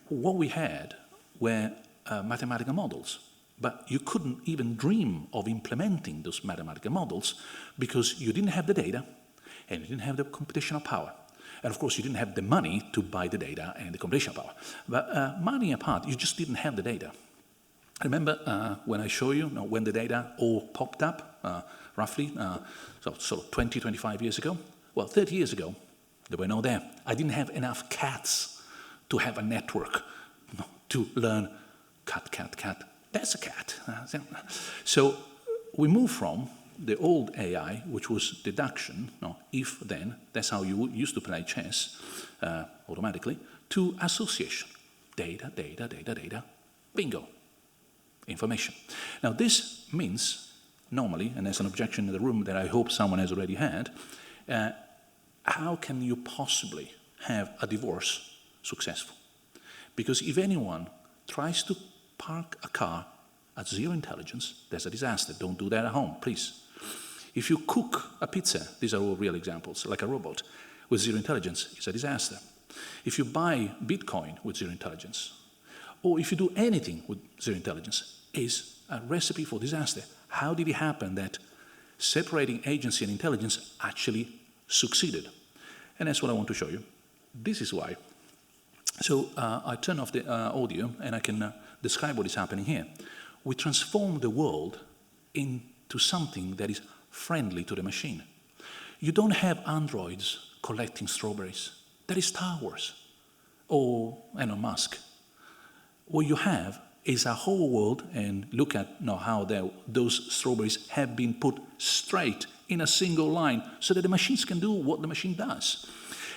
What we had were mathematical models, but you couldn't even dream of implementing those mathematical models because you didn't have the data and you didn't have the computational power. And of course, you didn't have the money to buy the data and the computational power. But money apart, you just didn't have the data. Remember when I show you when the data all popped up, roughly, so 20, 25 years ago? Well, 30 years ago, they were not there. I didn't have enough cats to have a network to learn cat, cat, cat. That's a cat. So we move from the old AI, which was deduction, if, then, that's how you used to play chess automatically, to association. Data, data, data, data, bingo. Information. Now this means, normally, and there's an objection in the room that I hope someone has already had, how can you possibly have a divorce successful? Because if anyone tries to park a car at zero intelligence, there's a disaster. Don't do that at home, please. If you cook a pizza, these are all real examples, like a robot, with zero intelligence, it's a disaster. If you buy Bitcoin with zero intelligence, or if you do anything with zero intelligence, is a recipe for disaster. How did it happen that separating agency and intelligence actually succeeded? And that's what I want to show you. This is why. So I turn off the audio and I can describe what is happening here. We transform the world into something that is friendly to the machine. You don't have androids collecting strawberries. That is Star Wars or Elon Musk. What you have is a whole world, and look at how those strawberries have been put straight in a single line so that the machines can do what the machine does.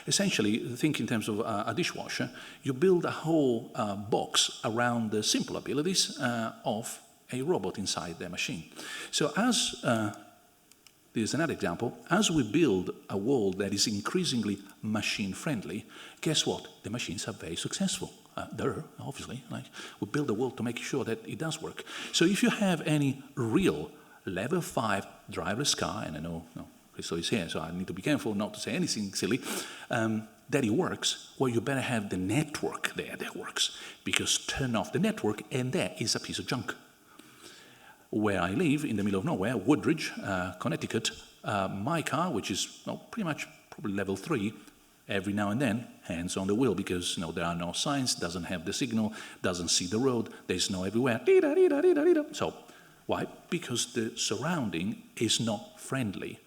Essentially, think in terms of a dishwasher, you build a whole box around the simple abilities of a robot inside the machine. So as, there's another example, as we build a world that is increasingly machine-friendly, guess what? The machines are very successful. Obviously, we build a world to make sure that it does work. So if you have any real level 5 driverless car, and I know Crystal is here, so I need to be careful not to say anything silly, that it works, well, you better have the network there that works, because turn off the network and there is a piece of junk. Where I live, in the middle of nowhere, Woodridge, Connecticut, my car, which is pretty much probably level 3, every now and then, hands on the wheel, because there are no signs, doesn't have the signal, doesn't see the road, there's no everywhere. So, why? Because the surrounding is not friendly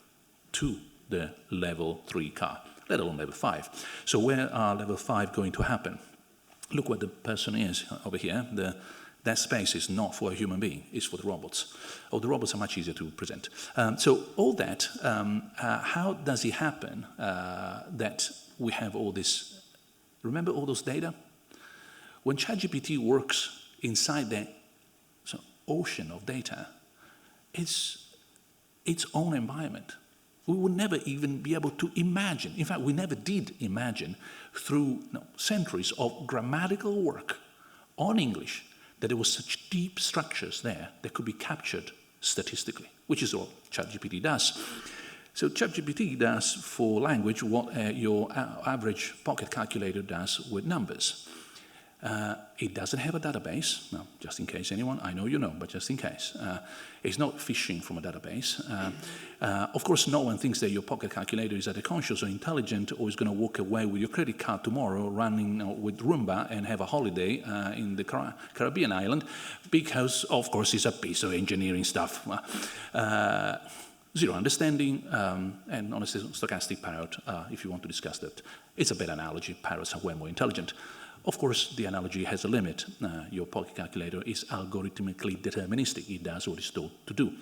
to the level 3 car, let alone level 5. So where are level 5 going to happen? Look what the person is over here. That space is not for a human being, it's for the robots. Oh, the robots are much easier to present. So all that, how does it happen that we have all this? Remember all those data? When ChatGPT works inside that ocean of data, it's its own environment. We would never even be able to imagine. In fact, we never did imagine through centuries of grammatical work on English that there was such deep structures there that could be captured statistically, which is what ChatGPT does. So ChatGPT does for language what your average pocket calculator does with numbers. It doesn't have a database, no, just in case anyone, I know you know, but just in case. It's not fishing from a database. Of course, no one thinks that your pocket calculator is either conscious or intelligent or is going to walk away with your credit card tomorrow running with Roomba and have a holiday in the Caribbean island because, of course, it's a piece of engineering stuff. Zero understanding, and honestly, stochastic parrot, if you want to discuss that. It's a better analogy. Parrots are way more intelligent. Of course, the analogy has a limit. Your pocket calculator is algorithmically deterministic. It does what it's told to do.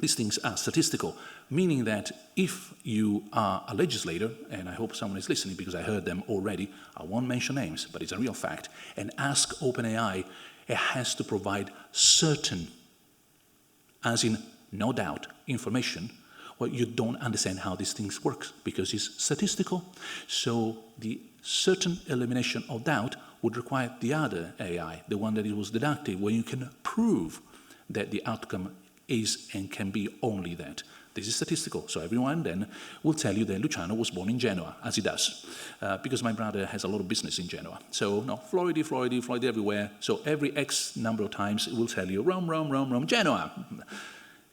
These things are statistical, meaning that if you are a legislator, and I hope someone is listening because I heard them already, I won't mention names, but it's a real fact, and ask OpenAI, it has to provide certain, as in no doubt, information. Well, you don't understand how these things work because it's statistical. So the certain elimination of doubt would require the other AI, the one that it was deductive, where you can prove that the outcome is and can be only that. This is statistical, so everyone then will tell you that Luciano was born in Genoa, as he does, because my brother has a lot of business in Genoa. So, no, Floridi everywhere. So every X number of times it will tell you, Rome, Genoa.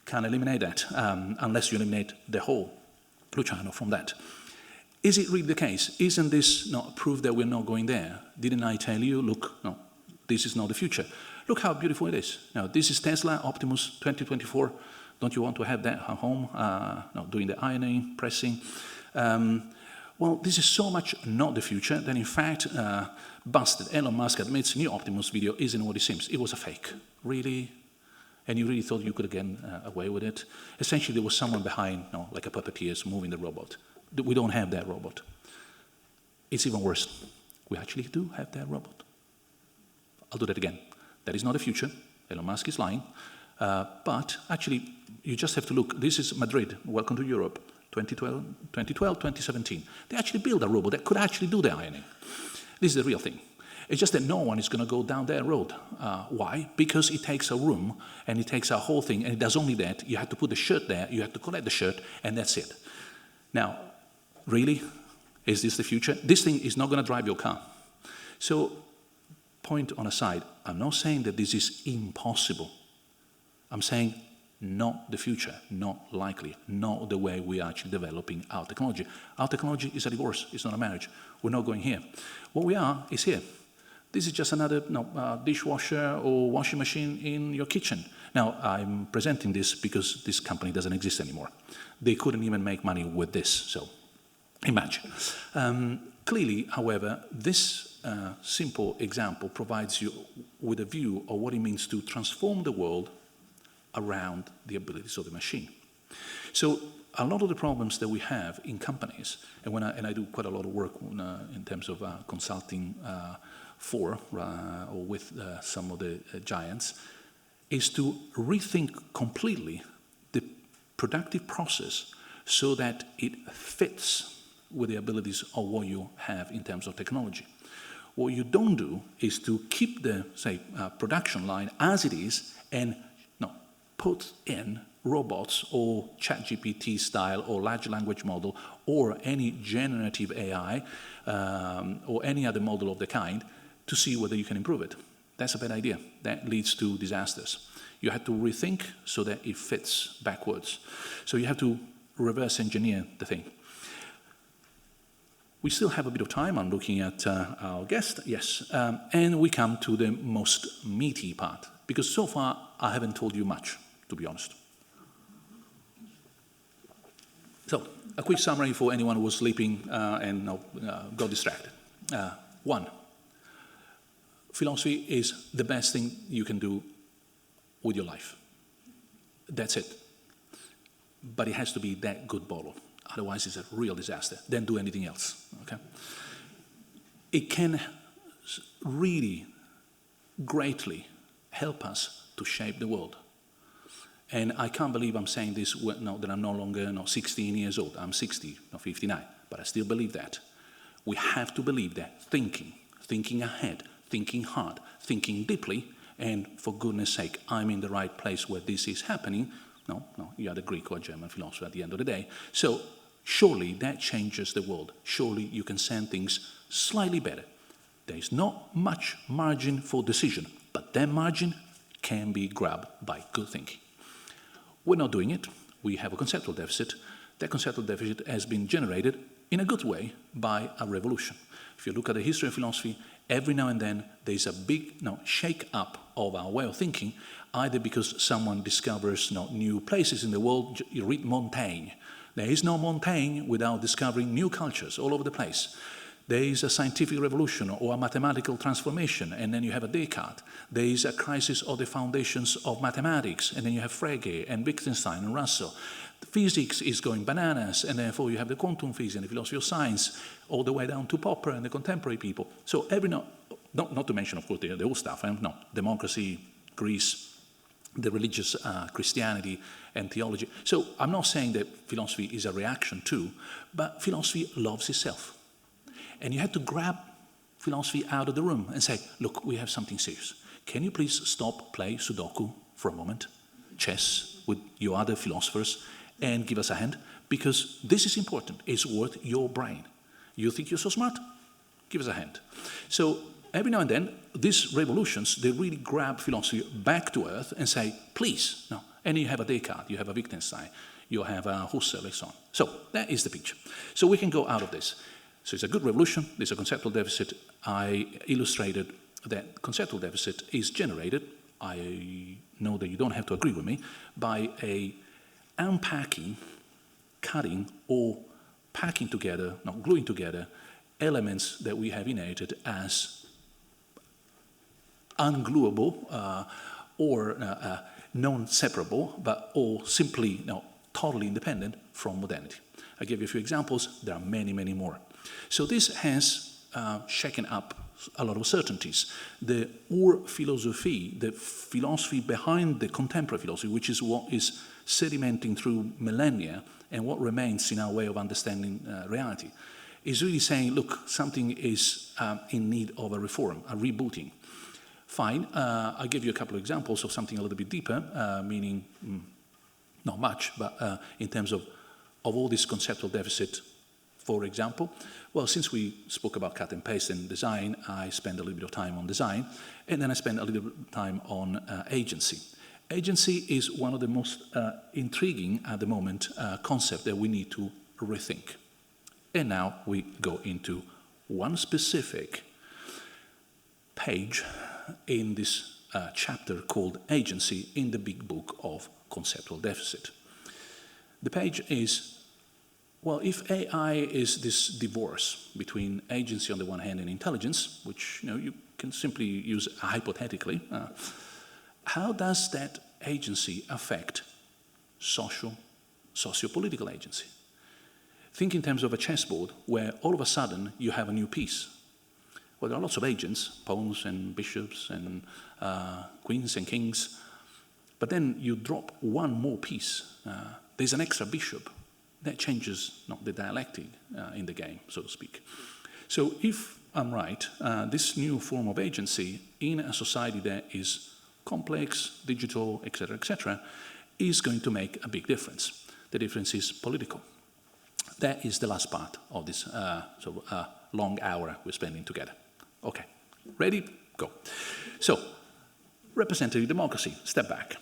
Can't eliminate that, unless you eliminate the whole Luciano from that. Is it really the case? Isn't this not proof that we're not going there? Didn't I tell you, look, no, this is not the future. Look how beautiful it is. Now, this is Tesla Optimus 2024. Don't you want to have that at home? Doing the ironing, pressing. Well, this is so much not the future that, in fact, busted. Elon Musk admits new Optimus video isn't what it seems. It was a fake. Really? And you really thought you could get away with it? Essentially, there was someone behind, like a puppeteer, moving the robot. We don't have that robot. It's even worse. We actually do have that robot. I'll do that again. That is not the future. Elon Musk is lying. But actually, you just have to look. This is Madrid. Welcome to Europe. 2012, 2017. They actually built a robot that could actually do the ironing. This is the real thing. It's just that no one is going to go down that road. Why? Because it takes a room, and it takes a whole thing, and it does only that. You have to put the shirt there, you have to collect the shirt, and that's it. Now, really? Is this the future? This thing is not going to drive your car. So, point on a side, I'm not saying that this is impossible. I'm saying not the future, not likely, not the way we are actually developing our technology. Our technology is a divorce, it's not a marriage. We're not going here. What we are is here. This is just another dishwasher or washing machine in your kitchen. Now, I'm presenting this because this company doesn't exist anymore. They couldn't even make money with this, so imagine. Clearly, however, this simple example provides you with a view of what it means to transform the world around the abilities of the machine. So a lot of the problems that we have in companies, and I do quite a lot of work in terms of consulting for or with some of the giants, is to rethink completely the productive process so that it fits with the abilities of what you have in terms of technology. What you don't do is to keep the, say, production line as it is and put in robots or ChatGPT style or large language model or any generative AI or any other model of the kind to see whether you can improve it. That's a bad idea. That leads to disasters. You have to rethink so that it fits backwards. So you have to reverse engineer the thing. We still have a bit of time. I'm looking at our guest, yes. And we come to the most meaty part, because so far I haven't told you much, to be honest. So, a quick summary for anyone who was sleeping and got distracted. One, philosophy is the best thing you can do with your life. That's it. But it has to be that good bottle. Otherwise, it's a real disaster. Don't do anything else, okay? It can really greatly help us to shape the world. And I can't believe I'm saying this that I'm no longer 16 years old. I'm 60, not 59, but I still believe that. We have to believe that thinking ahead, thinking hard, thinking deeply, and for goodness sake, I'm in the right place where this is happening. No, you're the Greek or German philosopher at the end of the day. So surely that changes the world. Surely you can send things slightly better. There is not much margin for decision, but that margin can be grabbed by good thinking. We're not doing it. We have a conceptual deficit. That conceptual deficit has been generated in a good way by a revolution. If you look at the history of philosophy, every now and then there's a big shake-up of our way of thinking, either because someone discovers new places in the world. You read Montaigne. There is no Montaigne without discovering new cultures all over the place. There is a scientific revolution or a mathematical transformation, and then you have a Descartes. There is a crisis of the foundations of mathematics, and then you have Frege and Wittgenstein and Russell. Physics is going bananas, and therefore you have the quantum physics and the philosophy of science, all the way down to Popper and the contemporary people. So not to mention, of course, the old stuff. Democracy, Greece, the religious Christianity and theology. So I'm not saying that philosophy is a reaction to, but philosophy loves itself. And you have to grab philosophy out of the room and say, look, we have something serious. Can you please stop, play Sudoku for a moment, chess with your other philosophers, and give us a hand? Because this is important. It's worth your brain. You think you're so smart? Give us a hand. So every now and then, these revolutions, they really grab philosophy back to earth and say, please, no. And you have a Descartes, you have a Wittgenstein, you have a Husserl, and so on. So that is the picture. So we can go out of this. So it's a good revolution. There's a conceptual deficit. I illustrated that conceptual deficit is generated, I know that you don't have to agree with me, by a unpacking, cutting, or packing together, not gluing together, elements that we have inherited as ungluable or non-separable, but all simply totally independent from modernity. I gave you a few examples. There are many, many more. So this has shaken up a lot of certainties. The Urphilosophie, the philosophy behind the contemporary philosophy, which is what is sedimenting through millennia and what remains in our way of understanding reality, is really saying, look, something is in need of a reform, a rebooting. Fine, I'll give you a couple of examples of something a little bit deeper, meaning not much, but in terms of all this conceptual deficit. For example, well, since we spoke about cut and paste and design, I spend a little bit of time on design, and then I spend a little bit of time on agency. Agency is one of the most intriguing at the moment concept that we need to rethink. And now we go into one specific page in this chapter called Agency in the big book of conceptual deficit. The page is, well, if AI is this divorce between agency on the one hand and intelligence, which you can simply use hypothetically, how does that agency affect socio-political agency? Think in terms of a chessboard where all of a sudden you have a new piece. Well, there are lots of agents, pawns and bishops and queens and kings, but then you drop one more piece. There's an extra bishop. That changes the dialectic in the game, so to speak. So if I'm right, this new form of agency in a society that is complex, digital, etc., is going to make a big difference. The difference is political. That is the last part of this long hour we're spending together. Okay, ready? Go. So, representative democracy, step back.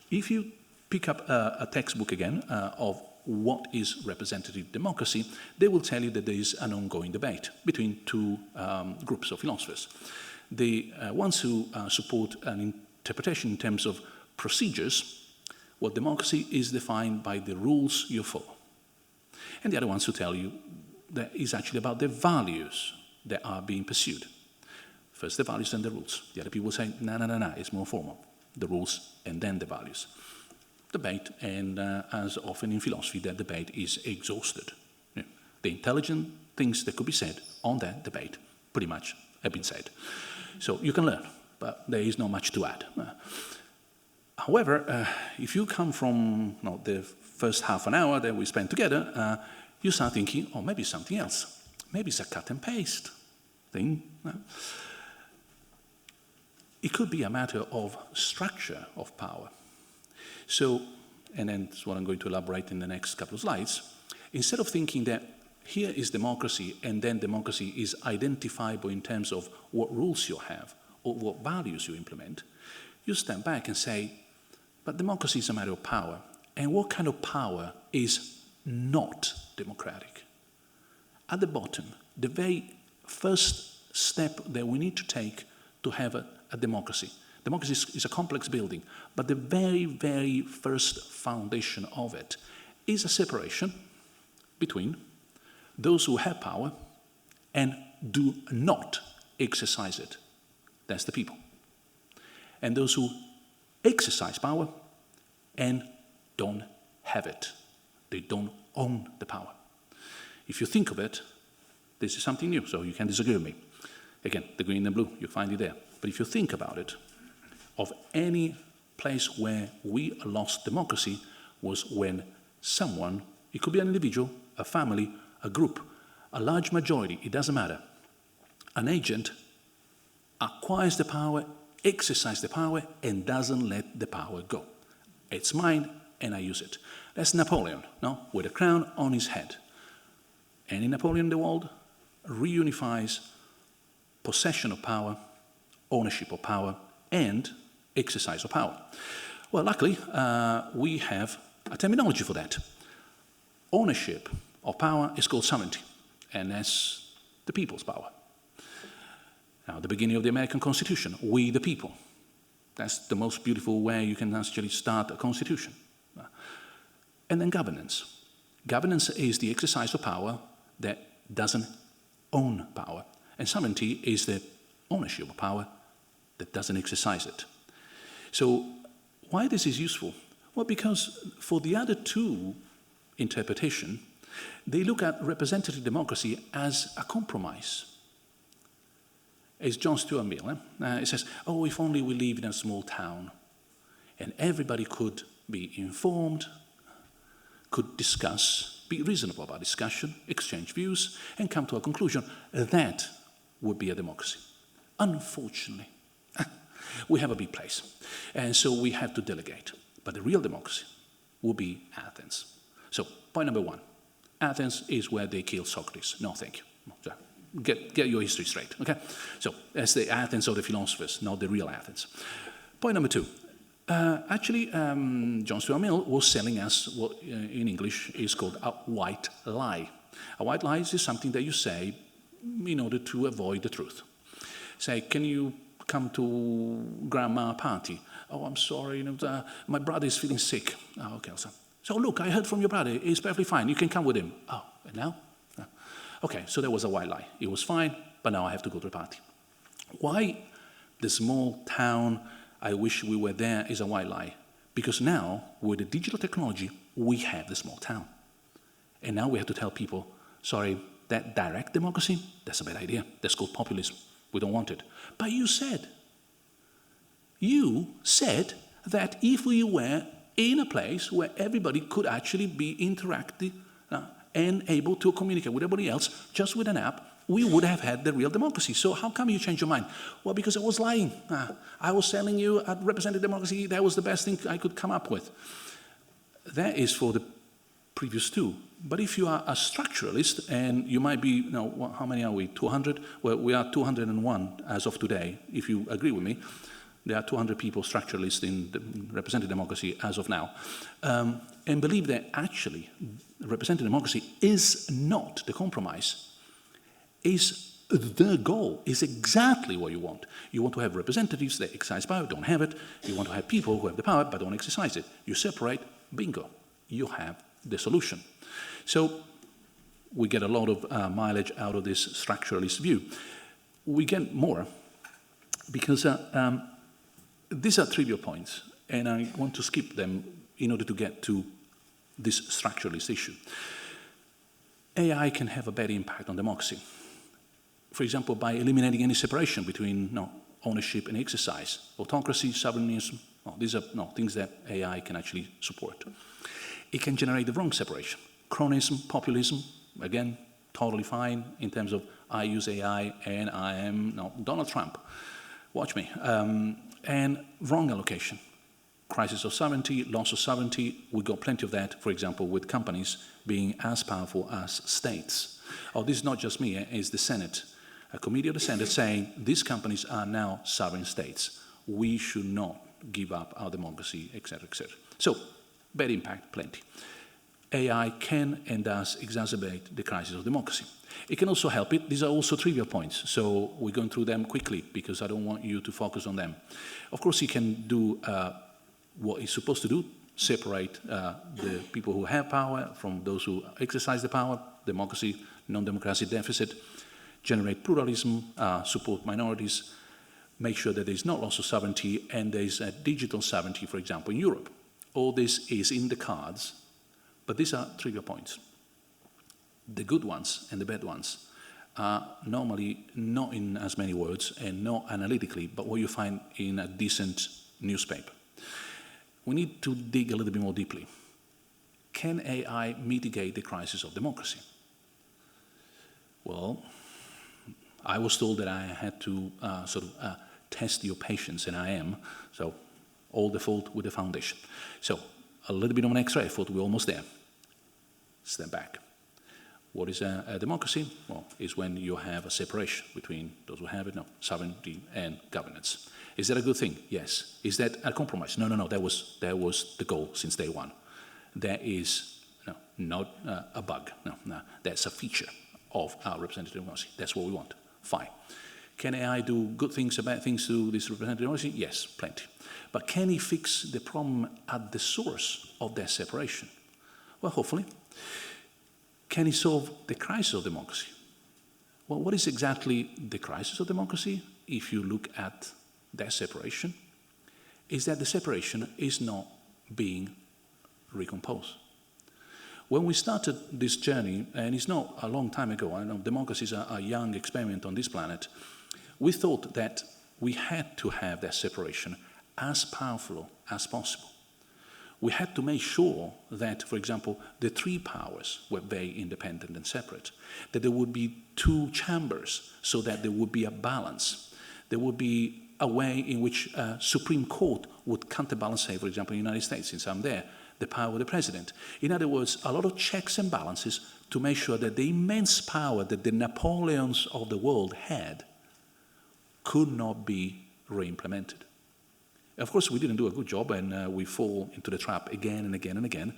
If you pick up a textbook again of what is representative democracy, they will tell you that there is an ongoing debate between two groups of philosophers. The ones who support an interpretation in terms of procedures, well, democracy is defined by the rules you follow. And the other ones who tell you that it's actually about the values that are being pursued. First the values, then the rules. The other people say, no, it's more formal. The rules and then the values. Debate, and as often in philosophy, that debate is exhausted. The intelligent things that could be said on that debate pretty much have been said. So you can learn, but there is not much to add. However, if you come from the first half an hour that we spent together, you start thinking, oh, maybe something else. Maybe it's a cut and paste thing. It could be a matter of structure of power. So, and then that's what I'm going to elaborate in the next couple of slides, instead of thinking that here is democracy and then democracy is identifiable in terms of what rules you have or what values you implement, you step back and say, but democracy is a matter of power. And what kind of power is not democratic? At the bottom, the very first step that we need to take to have a democracy. Democracy is a complex building, but the very, very first foundation of it is a separation between those who have power and do not exercise it. That's the people. And those who exercise power and don't have it. They don't own the power. If you think of it, this is something new, so you can disagree with me. Again, the green and blue, you find it there. But if you think about it, of any place where we lost democracy was when someone, it could be an individual, a family, a group, a large majority, it doesn't matter, an agent acquires the power, exercises the power, and doesn't let the power go. It's mine, and I use it. That's Napoleon, no? With a crown on his head. And in Napoleon, the world reunifies possession of power, ownership of power, and exercise of power. Well, luckily, we have a terminology for that. Ownership of power is called sovereignty, and that's the people's power. Now, the beginning of the American Constitution, we the people. That's the most beautiful way you can actually start a constitution. And then governance. Governance is the exercise of power that doesn't own power. And sovereignty is the ownership of power that doesn't exercise it. So why this is useful? Well, because for the other two interpretation, they look at representative democracy as a compromise. It's John Stuart Mill. It says, oh, if only we live in a small town and everybody could be informed, could discuss, be reasonable about discussion, exchange views, and come to a conclusion, that would be a democracy. Unfortunately, we have a big place, and so we have to delegate. But the real democracy will be Athens. So, point number one, Athens is where they killed Socrates. No, thank you. Get your history straight, okay? So, that's the Athens of the philosophers, not the real Athens. Point number two, John Stuart Mill was selling us what in English is called a white lie. A white lie is something that you say in order to avoid the truth. Say, can you come to grandma's party? Oh, I'm sorry, my brother is feeling sick. Oh, okay, so look, I heard from your brother, he's perfectly fine, you can come with him. Oh, and now? Okay, so that was a white lie. It was fine, but now I have to go to the party. Why the small town, I wish we were there, is a white lie? Because now, with the digital technology, we have the small town. And now we have to tell people, sorry, that direct democracy, that's a bad idea. That's called populism. We don't want it. But you said that if we were in a place where everybody could actually be interactive and able to communicate with everybody else, just with an app, we would have had the real democracy. So how come you changed your mind? Well, because I was lying. I was telling you a representative democracy, that was the best thing I could come up with. That is for the previous two. But if you are a structuralist, and you might be, how many are we, 200? Well, we are 201 as of today, if you agree with me. There are 200 people structuralists in the representative democracy as of now. And believe that actually representative democracy is not the compromise, is the goal, is exactly what you want. You want to have representatives that exercise power, don't have it. You want to have people who have the power but don't exercise it. You separate, bingo, you have the solution. So we get a lot of mileage out of this structuralist view. We get more because these are trivial points, and I want to skip them in order to get to this structuralist issue. AI can have a bad impact on democracy. For example, by eliminating any separation between ownership and exercise. Autocracy, sovereignism, these are things that AI can actually support. It can generate the wrong separation. Cronism, populism, again, totally fine in terms of I use AI and I am Donald Trump. Watch me. And wrong allocation. Crisis of sovereignty, loss of sovereignty, we got plenty of that, for example, with companies being as powerful as states. This is not just me, it's the Senate. A committee of the Senate saying these companies are now sovereign states. We should not give up our democracy, etc., etc. So, bad impact, plenty. AI can and does exacerbate the crisis of democracy. It can also help it. These are also trivial points, so we're going through them quickly because I don't want you to focus on them. Of course, it can do what it's supposed to do, separate the people who have power from those who exercise the power, democracy, non-democracy deficit, generate pluralism, support minorities, make sure that there's not loss of sovereignty and there's a digital sovereignty, for example, in Europe. All this is in the cards, but these are trivial points. The good ones and the bad ones are normally not in as many words and not analytically, but what you find in a decent newspaper. We need to dig a little bit more deeply. Can AI mitigate the crisis of democracy? Well, I was told that I had to test your patience, and I am. So all the fault with the foundation. So a little bit of an X-ray, I thought we're almost there. Step back. What is a democracy? Well, it's when you have a separation between those who have it, no, sovereignty and governance. Is that a good thing? Yes. Is that a compromise? No. That was the goal since day one. That is not a bug. No. That's a feature of our representative democracy. That's what we want. Fine. Can AI do good things or bad things to this representative democracy? Yes, plenty. But can he fix the problem at the source of that separation? Well, hopefully. Can he solve the crisis of democracy? Well, what is exactly the crisis of democracy, if you look at that separation? Is that the separation is not being recomposed. When we started this journey, and it's not a long time ago, I know democracy is a young experiment on this planet, we thought that we had to have that separation as powerful as possible. We had to make sure that, for example, the three powers were very independent and separate, that there would be two chambers so that there would be a balance. There would be a way in which a Supreme Court would counterbalance, say, for example, in the United States, since I'm there, the power of the president. In other words, a lot of checks and balances to make sure that the immense power that the Napoleons of the world had could not be re-implemented. Of course, we didn't do a good job, and we fall into the trap again and again and again.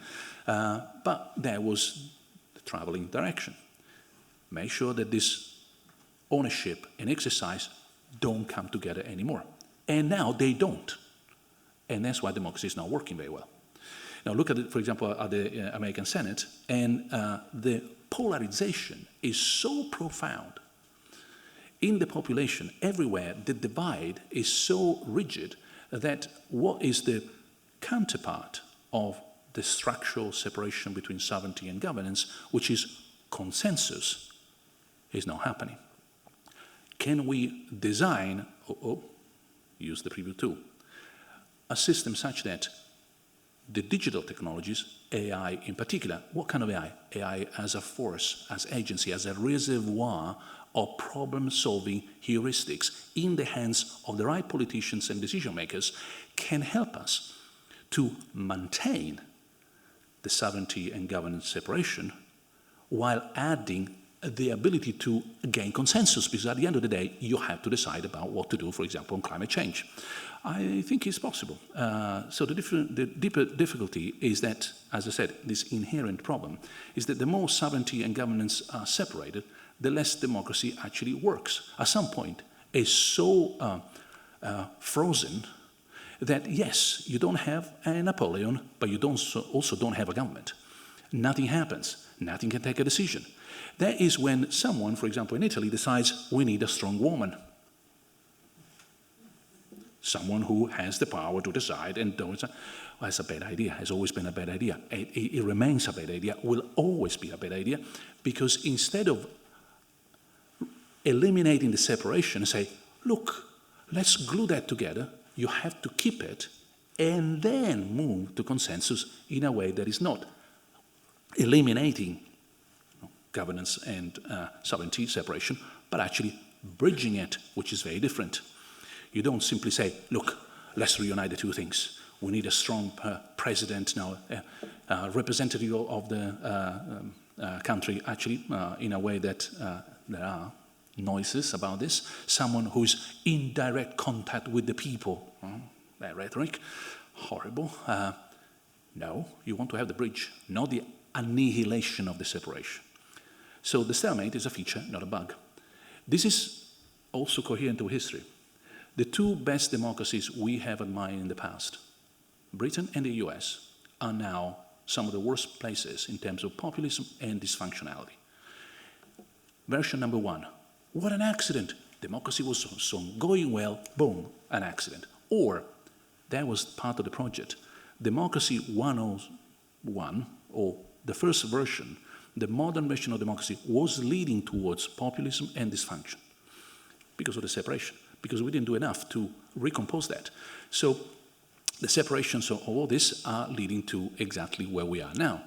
But that was the traveling direction. Make sure that this ownership and exercise don't come together anymore. And now they don't. And that's why democracy is not working very well. Now look at it, for example, at the American Senate, and the polarization is so profound. In the population, everywhere, the divide is so rigid that what is the counterpart of the structural separation between sovereignty and governance, which is consensus, is not happening. Can we design, use the preview tool, a system such that the digital technologies, AI in particular, what kind of AI? AI as a force, as agency, as a reservoir of problem-solving heuristics in the hands of the right politicians and decision makers can help us to maintain the sovereignty and governance separation while adding the ability to gain consensus, because at the end of the day, you have to decide about what to do, for example, on climate change. I think it's possible. So the deeper difficulty is that, as I said, this inherent problem is that the more sovereignty and governance are separated, the less democracy actually works. At some point, it's so frozen that, yes, you don't have a Napoleon, but you also don't have a government. Nothing happens. Nothing can take a decision. That is when someone, for example, in Italy, decides we need a strong woman. Someone who has the power to decide and don't. Well, it's a bad idea. Has always been a bad idea. It remains a bad idea. Will always be a bad idea, because instead of eliminating the separation and say, look, let's glue that together, you have to keep it and then move to consensus in a way that is not eliminating governance and sovereignty separation, but actually bridging it, which is very different. You don't simply say, look, let's reunite the two things. We need a strong president now, representative of the country, actually, in a way that there are noises about this. Someone who's in direct contact with the people. That rhetoric, horrible. No, you want to have the bridge, not the annihilation of the separation. So the stalemate is a feature, not a bug. This is also coherent to history. The two best democracies we have admired in the past, Britain and the US, are now some of the worst places in terms of populism and dysfunctionality. Version number one, what an accident. Democracy was so going well, boom, an accident. Or that was part of the project. Democracy 101, or the first version, the modern version of democracy, was leading towards populism and dysfunction because of the separation, because we didn't do enough to recompose that. So the separations of all this are leading to exactly where we are now.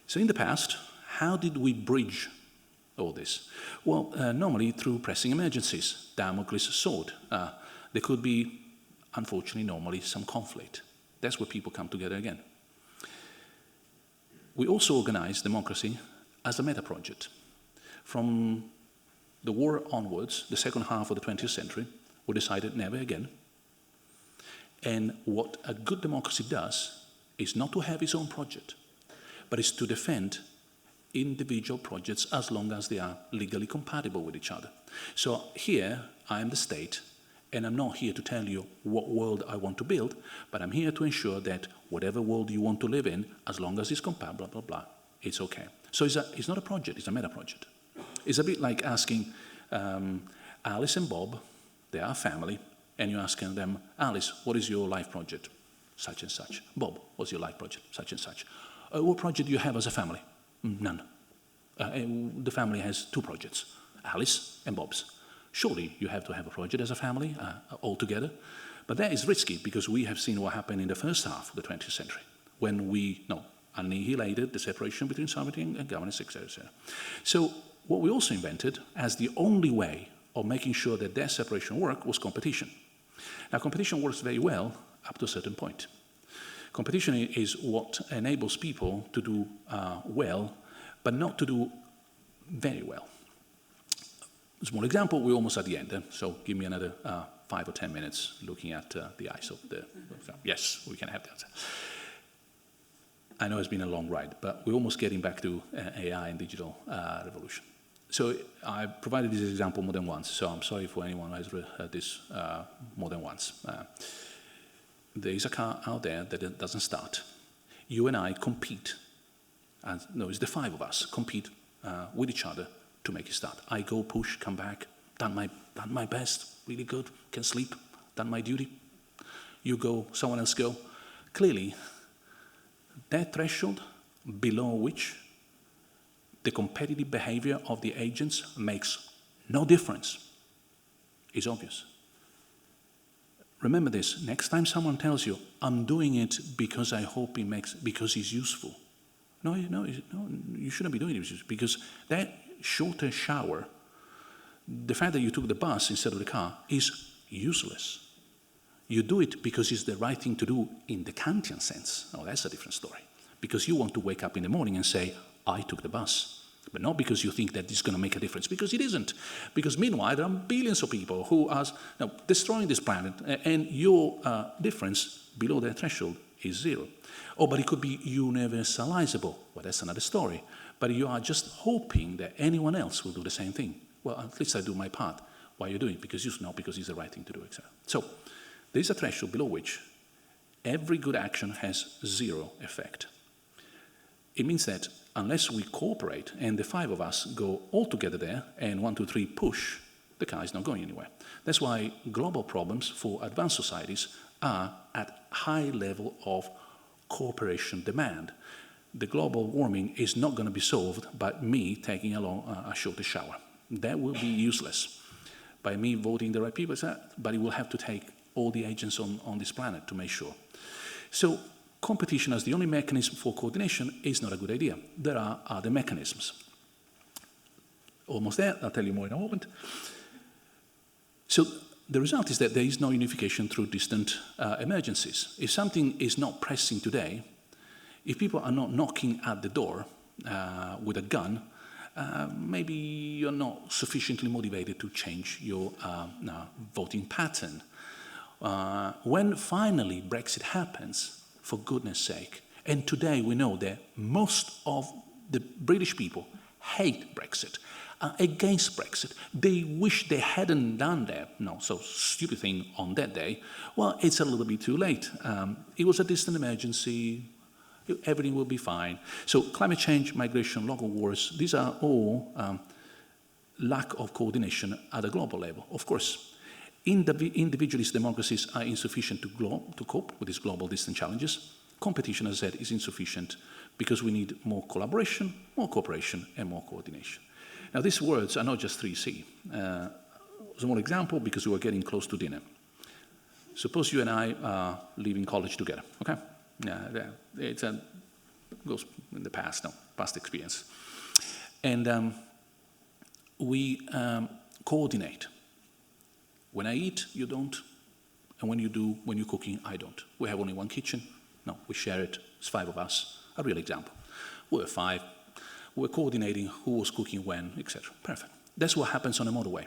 So in the past, how did we bridge all this? Well, normally through pressing emergencies, Damocles' sword. There could be, unfortunately, normally some conflict. That's where people come together again. We also organize democracy as a meta-project. From the war onwards, the second half of the 20th century, we decided never again. And what a good democracy does is not to have its own project, but is to defend individual projects as long as they are legally compatible with each other. So here, I am the state, and I'm not here to tell you what world I want to build, but I'm here to ensure that whatever world you want to live in, as long as it's compatible, blah, blah, blah, it's okay. So it's not a project, it's a meta-project. It's a bit like asking Alice and Bob, they are family, and you're asking them, Alice, what is your life project? Such and such. Bob, what's your life project? Such and such. What project do you have as a family? None. The family has 2 projects, Alice and Bob's. Surely you have to have a project as a family, all together. But that is risky because we have seen what happened in the first half of the 20th century when we annihilated the separation between sovereignty and governance, etc., etc. So what we also invented as the only way of making sure that that separation worked was competition. Now, competition works very well up to a certain point. Competition is what enables people to do well, but not to do very well. Small example, we're almost at the end, so give me another 5 or 10 minutes looking at the eyes of the... Yes, we can have that. I know it's been a long ride, but we're almost getting back to AI and digital revolution. So I provided this example more than once, so I'm sorry for anyone who has heard this more than once. There is a car out there that doesn't start. You and I compete, and no, it's the 5 of us, compete with each other to make it start. I go, push, come back, done my best, really good, can sleep, done my duty. You go, someone else go. Clearly, that threshold below which the competitive behavior of the agents makes no difference is obvious. Remember this, next time someone tells you, I'm doing it because I hope because it's useful. No, you shouldn't be doing it because that shorter shower, the fact that you took the bus instead of the car is useless. You do it because it's the right thing to do in the Kantian sense. Oh, that's a different story. Because you want to wake up in the morning and say, I took the bus. But not because you think that it's going to make a difference, because it isn't. Because meanwhile, there are billions of people who are destroying this planet, and your difference below that threshold is 0. Oh, but it could be universalizable. Well, that's another story. But you are just hoping that anyone else will do the same thing. Well, at least I do my part. Why are you doing it? Because it's the right thing to do, etc. So there is a threshold below which every good action has 0 effect. It means that unless we cooperate and the 5 of us go all together there and 1, 2, 3 push, the car is not going anywhere. That's why global problems for advanced societies are at high level of cooperation demand. The global warming is not going to be solved by me taking a shorter shower. That will be useless. By me voting the right people, but it will have to take all the agents on this planet to make sure. So competition as the only mechanism for coordination is not a good idea. There are other mechanisms. Almost there, I'll tell you more in a moment. So the result is that there is no unification through distant emergencies. If something is not pressing today, if people are not knocking at the door with a gun, maybe you're not sufficiently motivated to change your voting pattern. When finally Brexit happens, for goodness sake, and today we know that most of the British people hate Brexit, are against Brexit. They wish they hadn't done that, so stupid thing on that day. Well, it's a little bit too late. It was a distant emergency. Everything will be fine. So climate change, migration, local wars, these are all lack of coordination at a global level. Of course, individualist democracies are insufficient to cope with these global distant challenges. Competition, as I said, is insufficient because we need more collaboration, more cooperation, and more coordination. Now, these words are not just 3C. A small example, because we are getting close to dinner. Suppose you and I are leaving college together, okay? Goes in the past experience. And we coordinate. When I eat, you don't. And when you're cooking, I don't. We have only one kitchen. No, we share it. It's 5 of us. A real example. We're 5. We're coordinating who was cooking when, etc. Perfect. That's what happens on a motorway,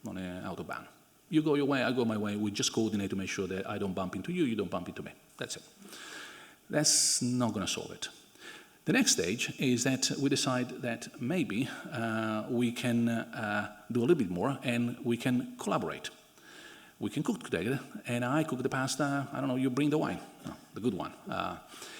on an autobahn. You go your way, I go my way. We just coordinate to make sure that I don't bump into you, you don't bump into me. That's it. That's not going to solve it. The next stage is that we decide that maybe we can do a little bit more and we can collaborate. We can cook together, and I cook the pasta, I don't know, you bring the wine, the good one.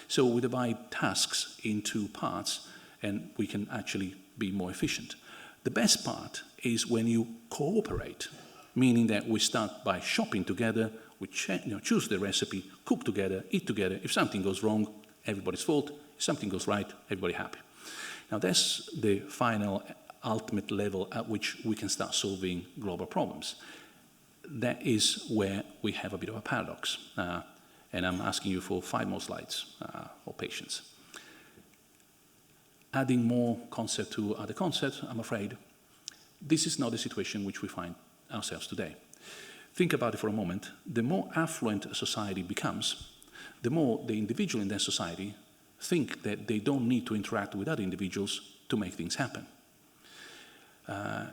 So we divide tasks into parts, and we can actually be more efficient. The best part is when you cooperate, meaning that we start by shopping together, we choose the recipe, cook together, eat together. If something goes wrong, everybody's fault. If something goes right, everybody happy. Now that's the final, ultimate level at which we can start solving global problems. That is where we have a bit of a paradox. And I'm asking you for 5 more slides for patience. Adding more concept to other concepts, I'm afraid, this is not the situation in which we find ourselves today. Think about it for a moment. The more affluent a society becomes, the more the individual in that society think that they don't need to interact with other individuals to make things happen.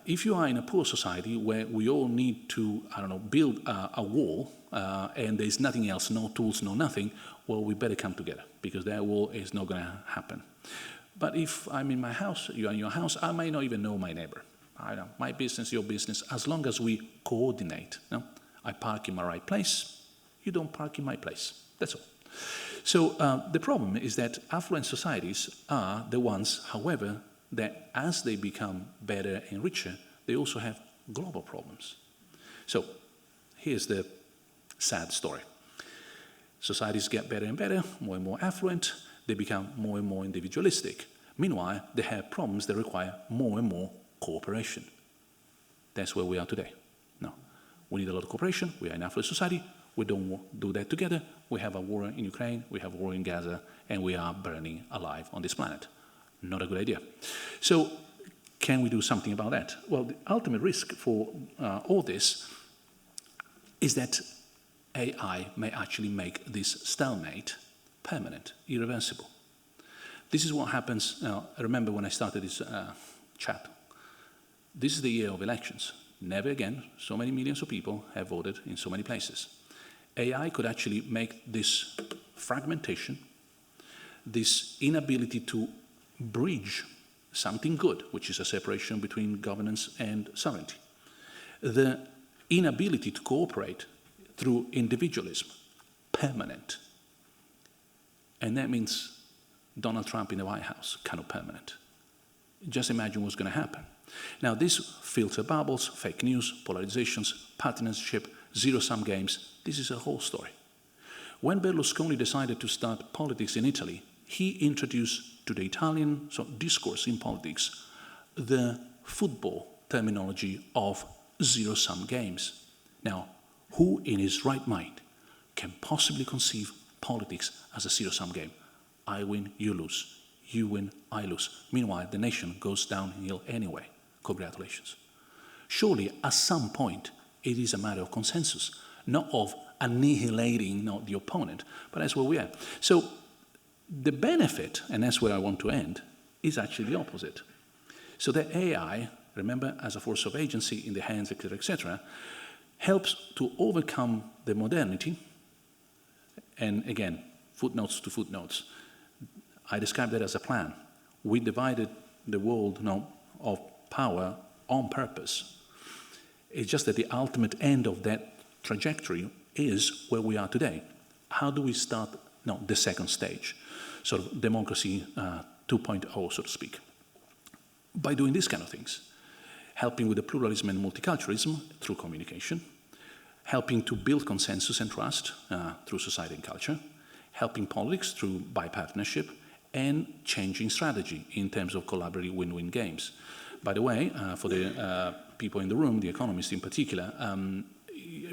If you are in a poor society where we all need to, build a wall and there's nothing else, no tools, no nothing, well, we better come together because that wall is not going to happen. But if I'm in my house, you're in your house, I might not even know my neighbor. I know, my business, your business, as long as we coordinate. No? I park in my right place, you don't park in my place. That's all. So the problem is that affluent societies are the ones, however, that as they become better and richer, they also have global problems. So here's the sad story. Societies get better and better, more and more affluent, they become more and more individualistic. Meanwhile, they have problems that require more and more cooperation. That's where we are today. No, we need a lot of cooperation, we are an affluent society, we don't do that together, we have a war in Ukraine, we have a war in Gaza, and we are burning alive on this planet. Not a good idea. So, can we do something about that? Well, the ultimate risk for all this is that AI may actually make this stalemate permanent, irreversible. This is what happens. I remember when I started this chat. This is the year of elections. Never again, so many millions of people have voted in so many places. AI could actually make this fragmentation, this inability to bridge something good, which is a separation between governance and sovereignty. The inability to cooperate through individualism, permanent. And that means Donald Trump in the White House, kind of permanent. Just imagine what's going to happen. Now, this filter bubbles, fake news, polarizations, partnership, zero-sum games, this is a whole story. When Berlusconi decided to start politics in Italy, he introduced to the Italian discourse in politics the football terminology of zero-sum games. Now, who in his right mind can possibly conceive politics as a zero-sum game? I win, you lose. You win, I lose. Meanwhile, the nation goes downhill anyway. Congratulations. Surely, at some point, it is a matter of consensus, not of annihilating the opponent, but that's where we are. So, the benefit, and that's where I want to end, is actually the opposite. So that AI, remember, as a force of agency in the hands, etc., helps to overcome the modernity. And again, footnotes to footnotes. I describe that as a plan. We divided the world of power on purpose. It's just that the ultimate end of that trajectory is where we are today. How do we start the second stage? Sort of democracy 2.0, so to speak. By doing these kind of things, helping with the pluralism and multiculturalism through communication, helping to build consensus and trust through society and culture, helping politics through bipartnership, and changing strategy in terms of collaborative win-win games. By the way, for the people in the room, the economists in particular,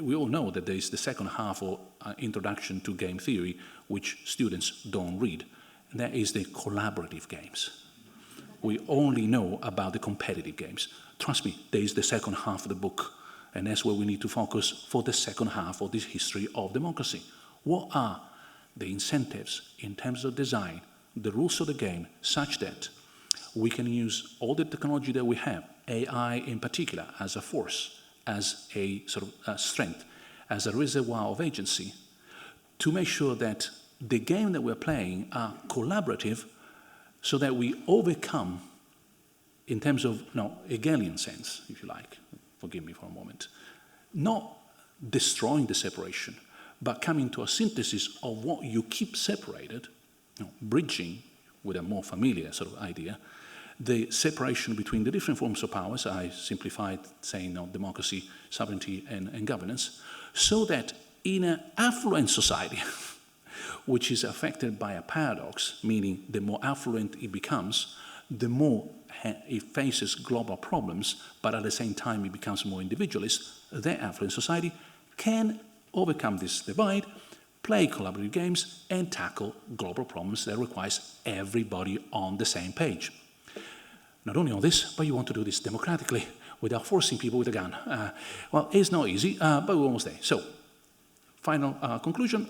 we all know that there is the second half of introduction to game theory, which students don't read. And that is the collaborative games. We only know about the competitive games. Trust me, there is the second half of the book, and that's where we need to focus for the second half of this history of democracy. What are the incentives in terms of design, the rules of the game, such that we can use all the technology that we have, AI in particular, as a force, as a sort of strength, as a reservoir of agency, to make sure that the game that we're playing are collaborative, so that we overcome, in terms of Hegelian sense, if you like, forgive me for a moment, not destroying the separation, but coming to a synthesis of what you keep separated, bridging with a more familiar sort of idea, the separation between the different forms of powers. I simplified saying democracy, sovereignty, and governance, so that in an affluent society, which is affected by a paradox, meaning the more affluent it becomes, the more it faces global problems, but at the same time it becomes more individualist, that affluent society can overcome this divide, play collaborative games, and tackle global problems that requires everybody on the same page. Not only all this, but you want to do this democratically without forcing people with a gun. Well, it's not easy, but we're almost there. So, final conclusion,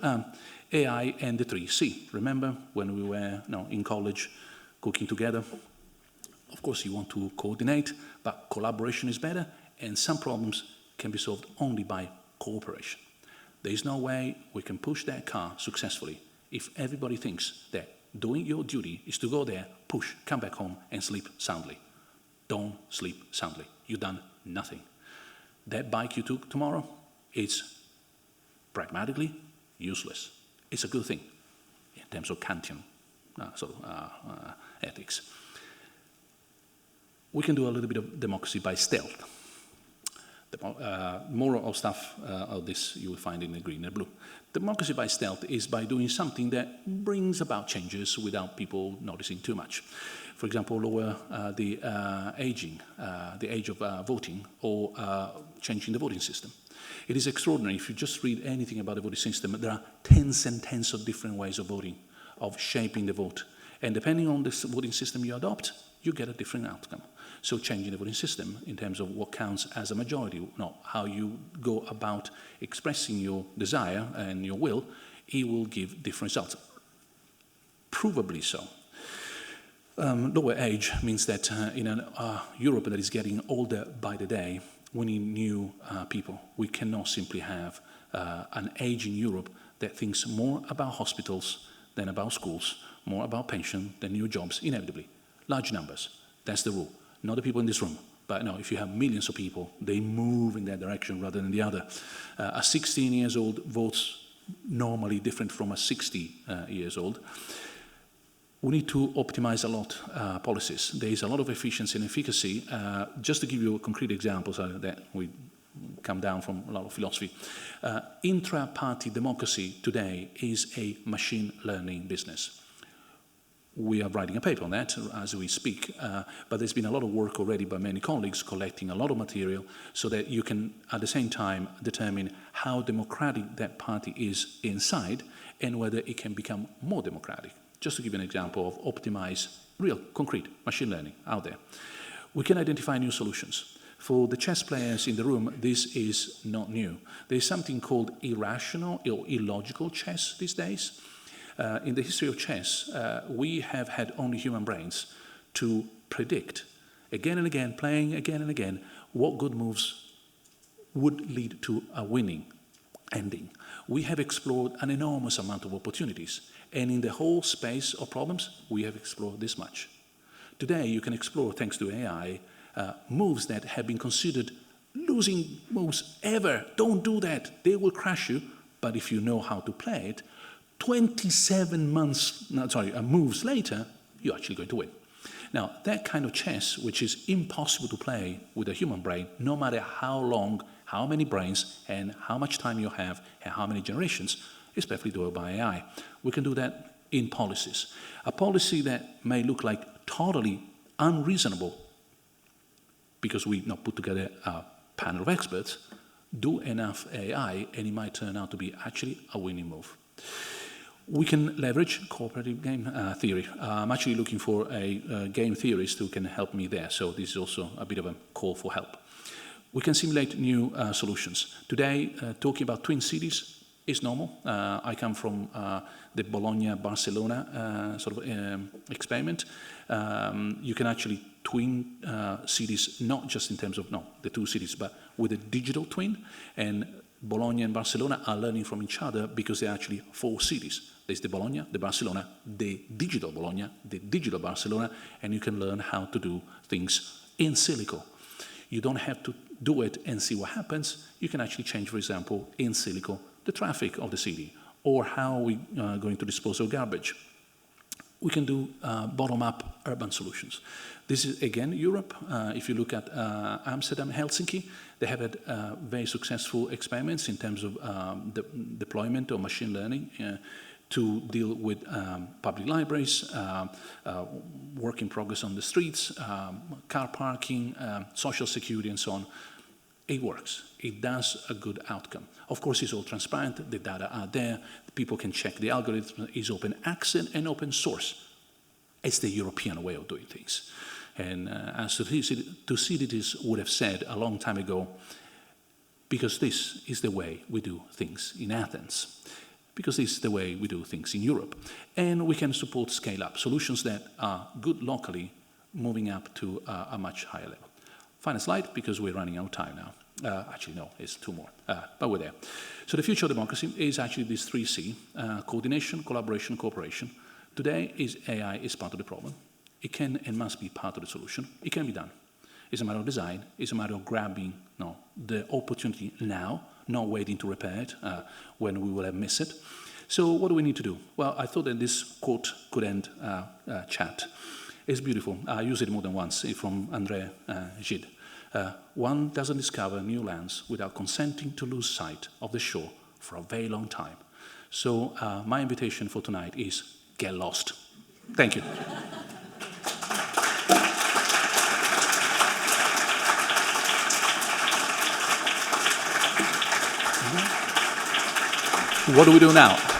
AI and the 3C. Remember when we were in college cooking together? Of course, you want to coordinate, but collaboration is better, and some problems can be solved only by cooperation. There is no way we can push that car successfully if everybody thinks that doing your duty is to go there, push, come back home, and sleep soundly. Don't sleep soundly. You've done nothing. That bike you took tomorrow, it's pragmatically useless. It's a good thing in terms of Kantian ethics. We can do a little bit of democracy by stealth. The more of stuff of this you will find in the green and blue. Democracy by stealth is by doing something that brings about changes without people noticing too much. For example, lower the age of voting, or changing the voting system. It is extraordinary. If you just read anything about the voting system, there are tens and tens of different ways of voting, of shaping the vote. And depending on the voting system you adopt, you get a different outcome. So changing the voting system in terms of what counts as a majority, not how you go about expressing your desire and your will, it will give different results. Provably so. Lower age means that in a Europe that is getting older by the day, we need new people. We cannot simply have an age in Europe that thinks more about hospitals than about schools, more about pension than new jobs, inevitably. Large numbers, that's the rule. Not the people in this room, but no, if you have millions of people, they move in that direction rather than the other. A 16 years old votes normally different from a 60 years old. We need to optimize a lot policies. There is a lot of efficiency and efficacy. Just to give you a concrete example so that we come down from a lot of philosophy. Intra-party democracy today is a machine learning business. We are writing a paper on that as we speak, but there's been a lot of work already by many colleagues collecting a lot of material so that you can, at the same time, determine how democratic that party is inside and whether it can become more democratic. Just to give you an example of optimized, real, concrete machine learning out there. We can identify new solutions. For the chess players in the room, this is not new. There's something called irrational or illogical chess these days. In the history of chess, we have had only human brains to predict, again and again, playing again and again, what good moves would lead to a winning ending. We have explored an enormous amount of opportunities, and in the whole space of problems, we have explored this much. Today, you can explore, thanks to AI, moves that have been considered losing moves ever. Don't do that. They will crash you. But if you know how to play it, 27 moves later, you're actually going to win. Now, that kind of chess, which is impossible to play with a human brain, no matter how long, how many brains, and how much time you have, and how many generations, is perfectly doable by AI. We can do that in policies. A policy that may look like totally unreasonable, because we not put together a panel of experts, do enough AI, and it might turn out to be actually a winning move. We can leverage cooperative game theory. I'm actually looking for a game theorist who can help me there, so this is also a bit of a call for help. We can simulate new solutions. Today, talking about twin cities is normal. I come from the Bologna-Barcelona experiment. You can actually twin cities, not just in terms of the two cities, but with a digital twin. And Bologna and Barcelona are learning from each other because they're actually 4 cities. There's the Bologna, the Barcelona, the digital Bologna, the digital Barcelona, and you can learn how to do things in silico. You don't have to do it and see what happens. You can actually change, for example, in silico, the traffic of the city, or how we are going to dispose of garbage. We can do bottom-up urban solutions. This is, again, Europe. If you look at Amsterdam, Helsinki, they have had very successful experiments in terms of the deployment of machine learning to deal with public libraries, work in progress on the streets, car parking, social security, and so on. It works. It does a good outcome. Of course, it's all transparent. The data are there. People can check the algorithm. It's open access and open source. It's the European way of doing things. And as Thucydides would have said a long time ago, because this is the way we do things in Athens, because this is the way we do things in Europe. And we can support scale-up solutions that are good locally, moving up to a much higher level. Final slide, because we're running out of time now. Actually, no, it's 2 more, but we're there. So the future of democracy is actually these 3 C, coordination, collaboration, cooperation. Today, AI is part of the problem. It can and must be part of the solution. It can be done. It's a matter of design. It's a matter of grabbing the opportunity now, not waiting to repair it when we will have missed it. So what do we need to do? Well, I thought that this quote could end chat. It's beautiful. I use it more than once. It's from André Gide. One doesn't discover new lands without consenting to lose sight of the shore for a very long time. So my invitation for tonight is get lost. Thank you. What do we do now?